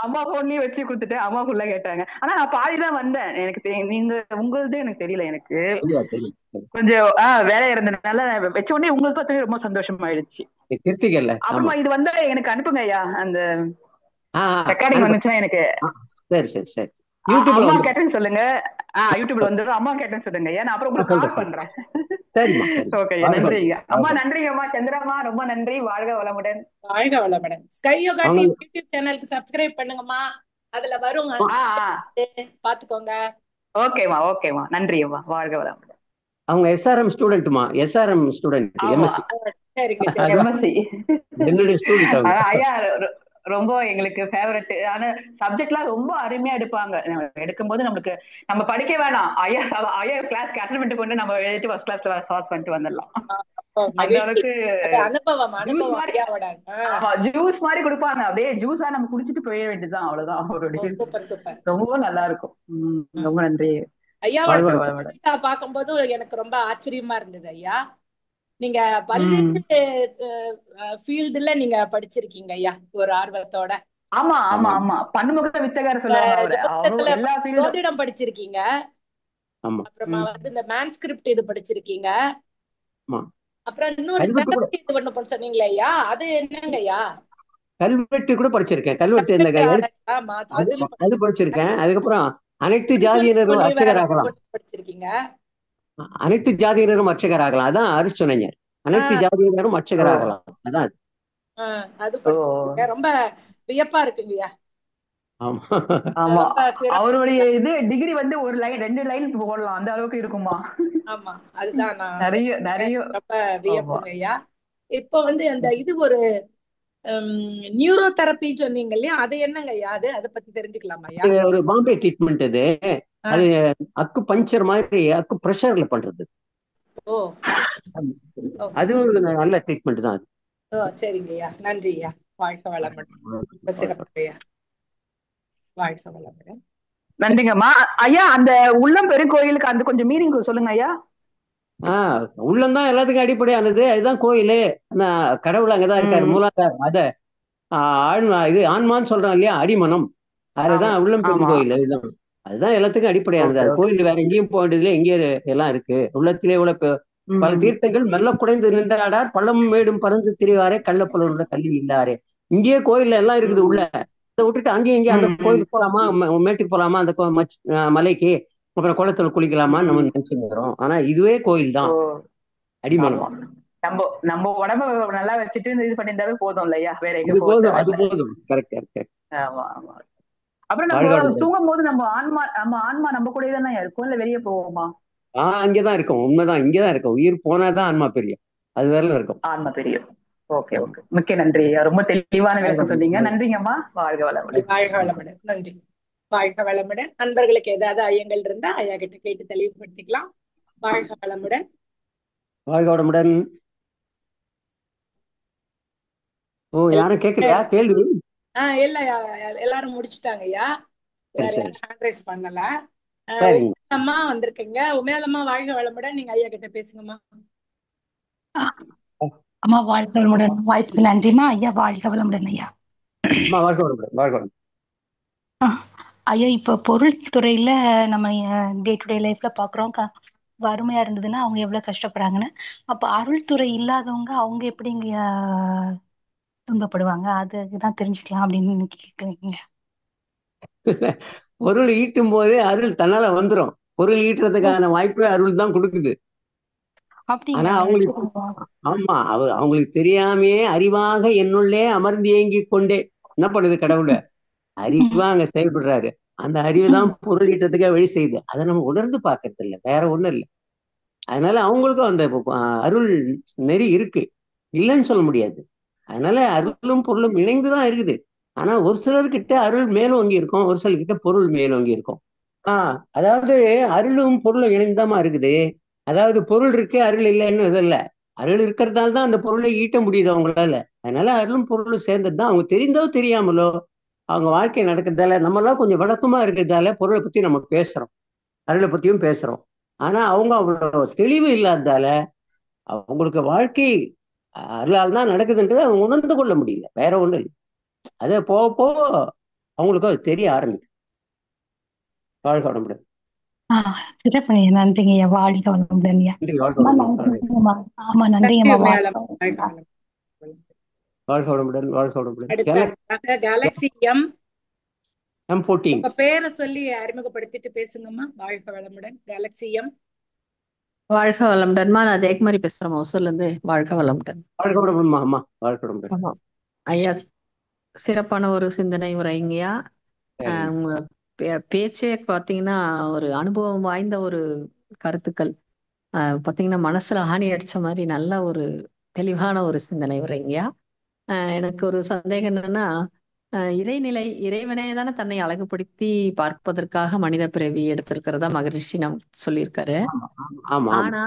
அம்மா போன்லயே வச்சு கொடுத்துட்டேன். அம்மா ஃபுல்லா கேட்டாங்க. ஆனா நான் பாதிதான் வந்தேன். எனக்கு நீங்க உங்களது எனக்கு தெரியல. எனக்கு தெரியாது, தெரியும். கொஞ்சம் வேலை இருந்ததுனால வச்ச உடனே உங்களுக்கு பார்த்து ரொம்ப சந்தோஷமாயிடுச்சு. கிருத்திகல்ல. அப்புறமா இது வந்தா எனக்கு அனுப்புங்க ஐயா. அந்த ரெக்கார்டிங் அனுப்பு. வந்துச்சுன்னா எனக்கு. சரி சரி சரி. யூடியூப்ல அம்மா வந்து கேட்டேன்னு சொல்லுங்க. யூடியூப்ல வந்துடும். அம்மா கேட்டேன்னு சொல்லுங்க ஐயா. நான் அப்புறம் உங்களுக்கு கால் பண்றேன். சரிம்மா. ஓகே ஐயா, நன்றிங்க அம்மா. நன்றிங்க அம்மா. சந்திரம்மா ரொம்ப நன்றி. வாழ்க வளமுடன். வாழ்க வளமுடன். ஸ்கை யோகா டிவி யூடியூப் சேனலுக்கு சப்ஸ்கிரைப் பண்ணுங்கம்மா. அதுல வரும், பாத்துக்கோங்க. ஓகேமா ஓகேமா. நன்றி அம்மா. வாழ்க வளமுடன். அவங்க எஸ்ஆர்எம் ஸ்டூடெண்ட்மா. SRM student. எம்எஸ்சி. சரிங்க எம்எஸ்சி. என்னுடைய ஸ்டூடெண்ட் அவங்க. ஐயா ரொம்ப எங்களுக்கு ஃபேவரட். ஆனா சப்ஜெக்ட்லாம் ரொம்ப அருமையா எடுப்பாங்க. எடுக்கும்போது நம்மளுக்கு நம்ம படிக்க வேணாம். ஐயா ஐயா கிளாஸ்க்கு அட்டெண்ட் பண்ணிட்டு கொண்டு நம்ம எழுதிட்டு ஃபர்ஸ்ட் கிளாஸ்ல பாஸ் பண்ணிட்டு வந்துடலாம். அந்த அளவுக்கு ஜூஸ் மாதிரி கொடுப்பாங்க. அப்படியே ஜூஸா நம்ம குடிச்சிட்டு போய வேண்டியதுதான். அவ்வளவுதான் அவருடைய. ரொம்ப நல்லா இருக்கும். ரொம்ப நன்றி ஐயா. பார்க்கும்போது எனக்கு ரொம்ப ஆச்சரியமா இருந்தது ஐயா. நீங்க பல்வேறு ஃபீல்டுல நீங்க படிச்சிருக்கீங்க ஐயா, ஒரு ஆர்வத்தோட. ஆமா ஆமா ஆமா. பன்முக வித்தகர் சொல்லுவாங்க. ஜோதிடம் படிச்சிருக்கீங்க. அப்புறமா வந்து இந்த மேன்ஸ்கிரிப்ட் இது படிச்சிருக்கீங்க. அப்புறம் இன்னொரு இது ஒண்ணு சொன்னீங்களே ஐயா, அது என்னங்க ஐயா? கல்வெட்டு கூட படிச்சிருக்கேன். கல்வெட்டு அது படிச்சிருக்கேன். அதுக்கப்புறம் அனைத்து ஜாதியினரும் அர்ச்சகராகலாம். படிச்சிருக்கீங்க. அனைத்து ஜாதியினரும் அர்ச்சகராகலாம். அதான் அருச்சனைஞர். அனைத்து ஜாதியினரும் அர்ச்சகராகலாம். அதான் அது படிச்சிருக்கீங்க. ரொம்ப வியப்பா இருக்குங்கய்யா. ஆமா. அவருடைய இது டிகிரி வந்து ஒரு லைன் 2 லைன் போடலாம். அந்த அளவுக்கு இருக்குமா? ஆமா, அதுதான் நிறைய ரொம்ப வியப்புங்க ஐயா. இப்போ வந்து அந்த இது ஒரு நியூரோ தெரப்பி சொன்னீங்க இல்லையா, அது என்னங்க ஐயா? அதை பத்தி தெரிஞ்சுக்கலாமா ஐயா? ஒரு பாம்பே ட்ரீட்மெண்ட். அது அக்கு பஞ்சர் மாதிரி அக்கு பிரஷர்ல பண்றது. அது ஒரு நல்ல ட்ரீட்மெண்ட் தான் அது. சரிங்க ஐயா, நன்றி ஐயா. வாழ்க வளமுடன். சிறப்பு ஐயா. வாழ்க வளமுடன். நன்றிங்கம்மா ஐயா. அந்த உள்ளம் பெருங்கோயிலுக்கு அந்த கொஞ்சம் மீனிங் சொல்லுங்க ஐயா. உள்ளம்தான் எல்லாத்துக்கும் அடிப்படையானது. அதுதான் கோயிலு. கடவுள் அங்கதான் இருக்காரு, மூலாதாரம். அத இது ஆன்மான்னு சொல்றோம் இல்லையா, அடிமனம். அதுதான் உள்ளம் பெருங்கோயில். அதுதான் எல்லாத்துக்கும் அடிப்படையானது. அது கோயில் வேற எங்கேயும் போக வேண்டியதுல எங்கே எல்லாம் இருக்கு. உள்ளத்திலே உள்ள பல தீர்த்தங்கள் மெல்ல குடைந்து நின்றாடார் பள்ளம் மேடும் பறந்து திரிவாரே கள்ளப்பலனோட கல்வி இல்லாரே. இங்கேயே கோயில்ல எல்லாம் இருக்குது. உள்ள இதை விட்டுட்டு அங்கேயும் இங்கேயும் அந்த கோயிலுக்கு போலாமா, மேட்டுக்கு போலாமா, அந்த மலைக்கு, அப்புறம் குளத்துல குளிக்கலாமா நம்ம நினைச்சுக்கிறோம். ஆனா இதுவே கோயில் தான், அடிமனம். நம்ம உடம்ப நல்லா வச்சுட்டு இது பண்ணியிருந்தாவே போதும் இல்லையா? வேற எங்க போதும், அது போதும். கரெக்ட். ஆமா ஆமா. அப்புறம் நம்ம தூங்கும் போது நம்ம ஆன்மா நம்ம கூட தானே இருக்கும், இல்ல வெளியே போவோமா? அங்கேதான் இருக்கும். உண்மைதான், இங்கேதான் இருக்கும். உயிர் போனாதான் ஆன்மா பெரியும். அது வேற இருக்கும். ஆன்மா பெரியும். Okay okay. மிக்க நன்றி. ரொம்ப தெளிவான விளக்கம் சொன்னீங்க. நன்றிங்கம்மா. வாழ்க வளமுடன். வாழ்க வளமுடன். நன்றி. வாழ்க வளமுடன். நண்பர்களுக்கு ஏதாவது ஐயங்கள் இருந்தா ஐயா கிட்ட கேட்டு தெளிவுபடுத்திக்கலாம். வாழ்க வளமுடன். வாழ்க வளமுடன். யாரும் கேட்கலையா கேள்வி? இல்ல, எல்லாரும் முடிச்சுட்டாங்க ஐயா. ஹேண்ட் ரைஸ் பண்ணல. அம்மா வந்திருக்கீங்க. உமையாலம்மா வாழ்க வளமுடன். நீங்க ஐயா கிட்ட பேசுங்கம்மா. அம்மா வாழ்க வளமுடன். வாய்ப்புக்கு நன்றிமா ஐயா. வாழ்க வளமுடன் ஐயா. ஐயா, இப்ப பொருள் துறையில நம்ம டே டு டே லைஃப்ல பாக்குறோம், வறுமையா இருந்ததுன்னா அவங்க எவ்வளவு கஷ்டப்படுறாங்கன்னு. அப்ப அருள் துறை இல்லாதவங்க அவங்க எப்படிங்க துன்பப்படுவாங்க? அதுதான் தெரிஞ்சுக்கலாம் அப்படின்னு கேக்குறீங்க. பொருள் ஈட்டும் போதே அருள் தன்னால வந்துரும். பொருள் ஈட்டுறதுக்கான வாய்ப்பே அருள் தான் கொடுக்குது. அப்படிங்களா ஆனா ஐயா? அவங்களுக்கு சரிங்க. ஆமா அவங்களுக்கு தெரியாமையே அறிவாக என்னுள்ளே அமர்ந்து ஏங்கிக் கொண்டே என்ன பண்ணுது கடவுள ம், அறிவா அங்க செயல்படுறாரு. அந்த அறிவு தான் ம். பொருள் ஈட்டத்துக்கே வழி செய்யுது. அதை நம்ம உணர்ந்து பார்க்கறது இல்லை, வேற ஒண்ணும் இல்லை. அதனால அவங்களுக்கும் அந்த அருள் நெறி இருக்கு, இல்லைன்னு சொல்ல முடியாது. அதனால அருளும் பொருளும் இணைந்துதான் இருக்குது. ஆனா ஒரு சிலர்கிட்ட அருள் மேலோங்கி இருக்கும், ஒரு சிலர்கிட்ட பொருள் மேலோங்கி இருக்கும். அதாவது அருளும் பொருளும் இணைந்துதாம்மா இருக்குது. அதாவது பொருள் இருக்கு அருள் இல்லைன்னு இது இல்லை. அருள் இருக்கிறதால தான் அந்த பொருளை ஈட்ட முடியுது அவங்களால. அதனால அருளும் பொருளும் சேர்ந்தது தான். அவங்க தெரிந்தோ தெரியாமலோ அவங்க வாழ்க்கை நடக்கிறதால நம்மளாம் கொஞ்சம் விளக்கமா இருக்கிறதால பொருளை பத்தி நம்ம பேசுறோம், அருளை பத்தியும் பேசுறோம். ஆனா அவங்க அவ்வளோ தெளிவு இல்லாததால அவங்களுக்கு வாழ்க்கை அருளால் தான் நடக்குதுன்றதை அவங்க உணர்ந்து கொள்ள முடியல, வேற ஒண்ணும் இல்லை. அதை போக போக அவங்களுக்கு அது தெரிய ஆரம்பிக்கும். வாழ்க வளமுடன். சிறப்புங்க. நன்றிங்க ஐயா. வாழ்க வளமுடன் ஐயா. நன்றி. வாழ்க அம்மா வளமுடன். நன்றிங்கம்மா. ஆமா நன்றி நன்றிங்கம்மா. உமையாளம்மா. வாழ்க வளமுடன். வாழ்க வளமுடன். வாழ்க வளமுடன். அடுத்த கேலக்ஸி M14. உங்க பேரை சொல்லி அறிமுகப்படுத்திட்டு பேசுங்கம்மா. வாழ்க வளமுடன். கேலக்ஸி வாழ்க வளமுடன்மா. நான் ஜெயக்குமாரி பேசுறேன் ஒசூர்ல இருந்து. வாழ்க வளமுடன். வாழ்க வளமுடன் அம்மா. வாழ்க வளமுடன். ஆமா ஐயா, சிறப்பான ஒரு சிந்தனை உரைங்கய்யா. உங்க பேச்சே பாத்தீங்கன்னா ஒரு அனுபவம் வாய்ந்த ஒரு கருத்துக்கள். பாத்தீங்கன்னா மனசுல ஆணி அடிச்ச மாதிரி நல்ல ஒரு தெளிவான ஒரு சிந்தனை உரைங்கய்யா. எனக்கு ஒரு சந்தேகம் என்னன்னா, இறைவனே தானே தன்னை அழகுபடுத்தி பார்ப்பதற்காக மனித பிறவி எடுத்திருக்கிறதா மகரிஷி நம் சொல்லியிருக்காரு. ஆனா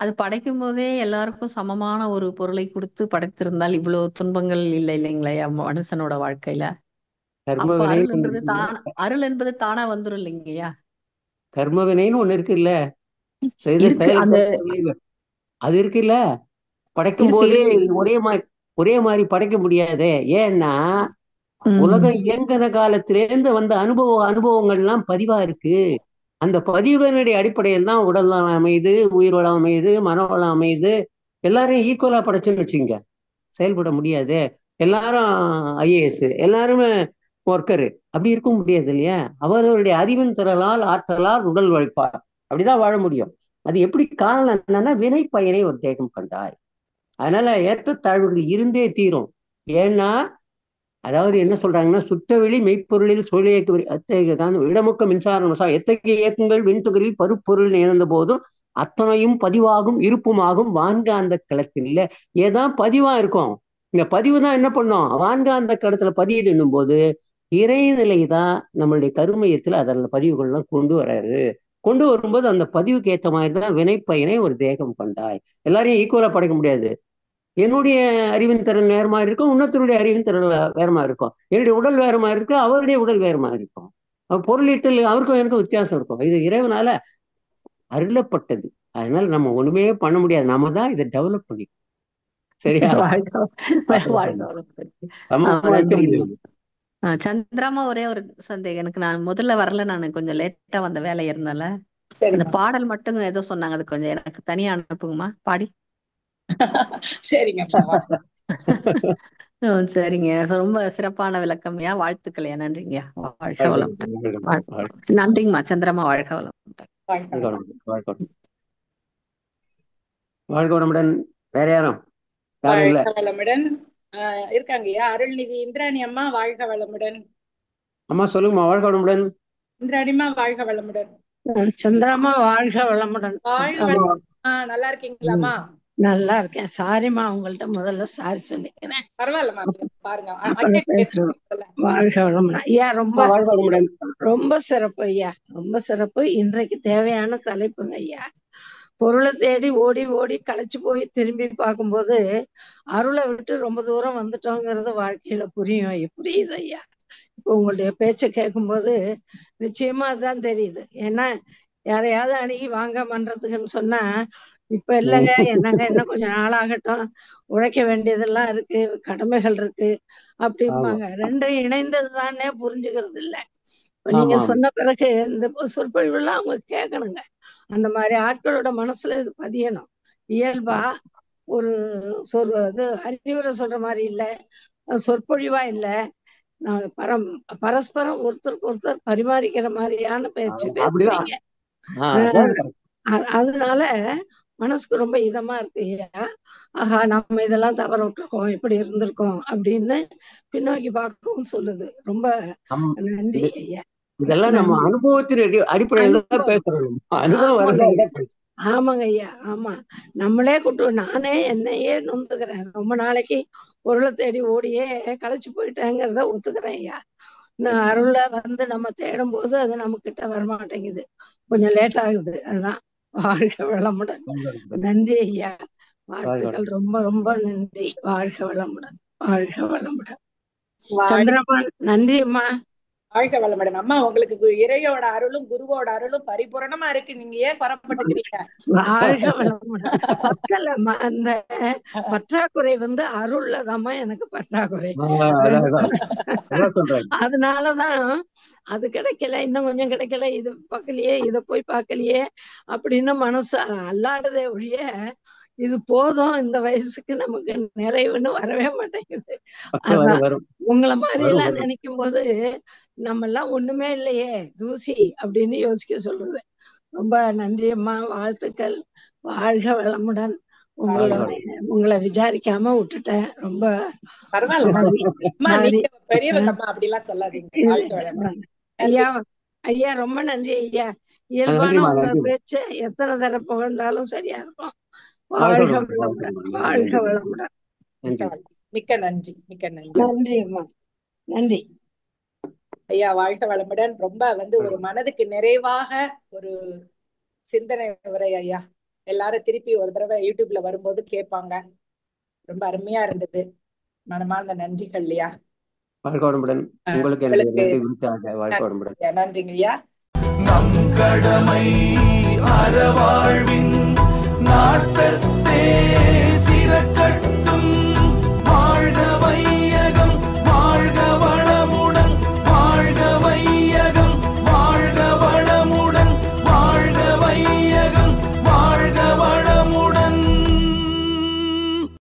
அது படைக்கும் போதே எல்லாருக்கும் சமமான ஒரு பொருளை கொடுத்து படைத்திருந்தால் இவ்வளவு துன்பங்கள் இல்லை இல்லைங்களா மனுஷனோட வாழ்க்கையில? அப்ப அருள் என்பது தானா வந்துரும் இல்லைங்கய்யா? கர்மவினைன்னு ஒண்ணு இருக்கு இல்ல, அது இருக்கு இல்ல. படைக்கும் போதே ஒரே மாதிரி படைக்க முடியாது. ஏன்னா உலகம் இயங்கின காலத்திலேருந்து வந்த அனுபவங்கள் எல்லாம் பதிவா இருக்கு. அந்த பதிவுகளுடைய அடிப்படையில் தான் உடல் வளம் அமையுது, உயிர் வளம் அமையுது, மன வளம் அமையுது. எல்லாரும் ஈக்குவலா படைச்சுன்னு வச்சுங்க, செயல்பட முடியாது. எல்லாரும் IAS, எல்லாருமே ஒர்க்கரு, அப்படி இருக்க முடியாது இல்லையா? அவர்களுடைய அறிவின் திறலால் ஆற்றலால் உடல் உழைப்பார், அப்படிதான் வாழ முடியும். அது எப்படி? காரணம் என்னன்னா வினை பயனை ஒரு தேகம் கண்டாய். அதனால ஏற்றத்தாழ்வுகள் இருந்தே தீரும். ஏன்னா அதாவது என்ன சொல்றாங்கன்னா, சுத்தவெளி மெய்ப்பொருளில் சூழியக்கு இடமுக்க மின்சாரம் எத்தகைய இயக்கங்கள் விண்துகளில் பருப்பொருள் இழந்த போதும் அத்தனையும் பதிவாகும் இருப்புமாகும் வான்காந்த களத்தில் இல்ல. ஏதான் பதிவா இருக்கும். இந்த பதிவு தான் என்ன பண்ணும், வான்காந்த களத்துல பதியுதுன்னும் போது இறைநிலை தான் நம்மளுடைய கருமையத்துல அதில் பதிவுகள்லாம் கொண்டு வர்றாரு. கொண்டு வரும்போது அந்த பதிவுக்கு ஏற்ற மாதிரி தான் வினைப்பயனை ஒரு தேகம் கொண்டாய். எல்லாரையும் ஈக்குவலா படைக்க முடியாது. என்னுடைய அறிவின் திறன் வேற மாதிரி இருக்கும், இன்னொருத்தருடைய அறிவின் திறன் வேற மாதிரி இருக்கும். என்னுடைய உடல் வேற மாதிரி இருக்கும், அவருடைய உடல் வேற மாதிரி இருக்கும். பொருளீட்டில் அவருக்கும் எனக்கும் வித்தியாசம் இருக்கும். இது இறைவனால அருளப்பட்டது. அதனால நம்ம ஒண்ணுமே பண்ண முடியாது, நாம தான் இதை டெவலப் பண்ணி. சரியா? சந்திராமா, ஒரே ஒரு சந்தேகம் எனக்கு. நான் முதல்ல வரல, நான் கொஞ்சம் லேட்டா வந்த வேலை இருந்தால. அந்த பாடல் மட்டும் ஏதோ சொன்னாங்க, அது கொஞ்சம் எனக்கு தனியா அனுப்புங்கம்மா பாடி. சரிங்க. சரிங்க, ரொம்ப சிறப்பான விளக்கம்யா. வாழ்த்துக்களையா. நன்றிங்கய்யா. வாழ்க வளமுடன். நன்றிங்கம்மா சந்திரமா. வாழ்க வளமுடன். வாழ்க வளமுடன். வேற யாரும் வாழ்க வளமுடன் இருக்காங்கய்யா. அருள்நிதி இந்திராணி அம்மா வாழ்க வளமுடன். அம்மா சொல்லுங்கம்மா. வாழ்க வளமுடன். இந்திராணிமா வாழ்க வளமுடன். சந்திராமா வாழ்க வளமுடன். நல்லா இருக்கீங்களாமா? நல்லா இருக்கேன். சாரிமா, உங்கள்ட்ட முதல்ல சாரி சொல்லிக்கிறேன். பரவாயில்லமா, பாருங்க. வாழ்க வளமுடன் ஐயா. ரொம்ப சிறப்பு ஐயா, ரொம்ப சிறப்பு. இன்றைக்கு தேவையான தலைப்புங்க ஐயா. பொருளை தேடி ஓடி ஓடி களைச்சு போய் திரும்பி பார்க்கும்போது அருளை விட்டு ரொம்ப தூரம் வந்துட்டோங்கிறது வாழ்க்கையில புரியுது ஐயா. இப்போ உங்களுடைய பேச்சை கேட்கும்போது நிச்சயமா அதுதான் தெரியுது. ஏன்னா யாரையாவது அணுகி வாங்க பண்றதுக்குன்னு சொன்னா இப்ப இல்லைங்க, என்னங்க இன்னும் கொஞ்சம் நாளாகட்டும், உழைக்க வேண்டியதெல்லாம் இருக்கு, கடமைகள் இருக்கு அப்படிம்பாங்க. ரெண்டும் இணைந்தது தானே புரிஞ்சுக்கிறது இல்லை. இப்ப நீங்க சொன்ன பிறகு இந்த சொற்பொழிவுலாம் அவங்க கேட்கணுங்க. அந்த மாதிரி ஆட்களோட மனசுல இது பதியணும். இயல்பா ஒரு அறிவுரை சொல்ற மாதிரி இல்லை, சொற்பொழிவா இல்லை, பரஸ்பரம் ஒருத்தருக்கு ஒருத்தர் பரிமாறிக்கிற மாதிரியான பேச்சு பேசுறீங்க. அதனால மனசுக்கு ரொம்ப இதமா இருக்கு ஐயா. ஆஹா, நம்ம இதெல்லாம் தவற விட்டுருக்கோம், இப்படி இருந்திருக்கோம் அப்படின்னு பின்னோக்கி பார்க்கவும் சொல்லுது. ரொம்ப நன்றி ஐயா. இதெல்லாம் நம்ம அனுபவத்தின் அடிப்படையில் தான் பேசுறோம். அனுபவம் வரல. ஆமாங்க ஐயா, ஆமா. நம்மளே நானே என்னையே நொந்துக்கிறேன். ரொம்ப நாளைக்கு பொருளை தேடி ஓடியே களைச்சு போயிட்டேங்கிறத ஒத்துக்கிறேன் ஐயா. நான் அருளை நம்ம தேடும் போது அது நம்ம கிட்ட வரமாட்டேங்குது, கொஞ்சம் லேட் ஆகுது. அதுதான். வாழ்க வளமுடன். நன்றி ஐயா, வாழ்த்துக்கள். ரொம்ப ரொம்ப நன்றி. வாழ்க வளமுடன், வாழ்க வளமுடன். சந்திரபான், நன்றி அம்மா. வாழ்க வளமுடன். அம்மா, உங்களுக்கு இறையோட அருளும் குருவோட அருளும் பரிபூரணமா இருக்கு. நீங்க ஏன் குறப்பட்டுக்கிறீங்க? வாழ்க வளமுடன். பத்தலம்மா, அந்த பற்றாக்குறை அருள்லதாம்மா எனக்கு பற்றாக்குறை. அதனாலதான் அது கிடைக்கல, இன்னும் கொஞ்சம் கிடைக்கல, இது பார்க்கலையே, இத போய் பார்க்கலையே அப்படின்னு மனசு அல்லாடுதே ஒழிய இது போதும், இந்த வயசுக்கு நமக்கு நிறைவுன்னு வரவே மாட்டேங்குது. அதான் உங்களை மாதிரி எல்லாம் நினைக்கும் போது நம்ம எல்லாம் ஒண்ணுமே இல்லையே, தூசி அப்படின்னு யோசிக்க சொல்லுது. ரொம்ப நன்றி அம்மா, வாழ்த்துக்கள். வாழ்க வளமுடன். உங்களை விசாரிக்காம விட்டுட்டேன். ரொம்ப ஐயா. ஐயா ரொம்ப நன்றி ஐயா. இயல்பான உங்க பேச்சு எத்தனை தடவை புகழ்ந்தாலும் சரியா இருக்கும். வாழ்க வளமுடன், வாழ்க வளமுடன். மிக்க நன்றி, மிக்க நன்றி. நன்றி அம்மா, நன்றி ஐயா. வாழ்க வளமுடன். ரொம்ப ஒரு மனதுக்கு நிறைவாக ஒரு சிந்தனை உரை ஐயா. எல்லாரும் திருப்பி ஒரு தடவை யூடியூப்ல வரும்போது கேட்பாங்க. ரொம்ப அருமையா இருந்தது. மனமார்ந்த நன்றிகள் ஐயா. வாழ்க வளமுடன். உங்களுக்கு நன்றிங்க ஐயா. நம் கடமை அறவா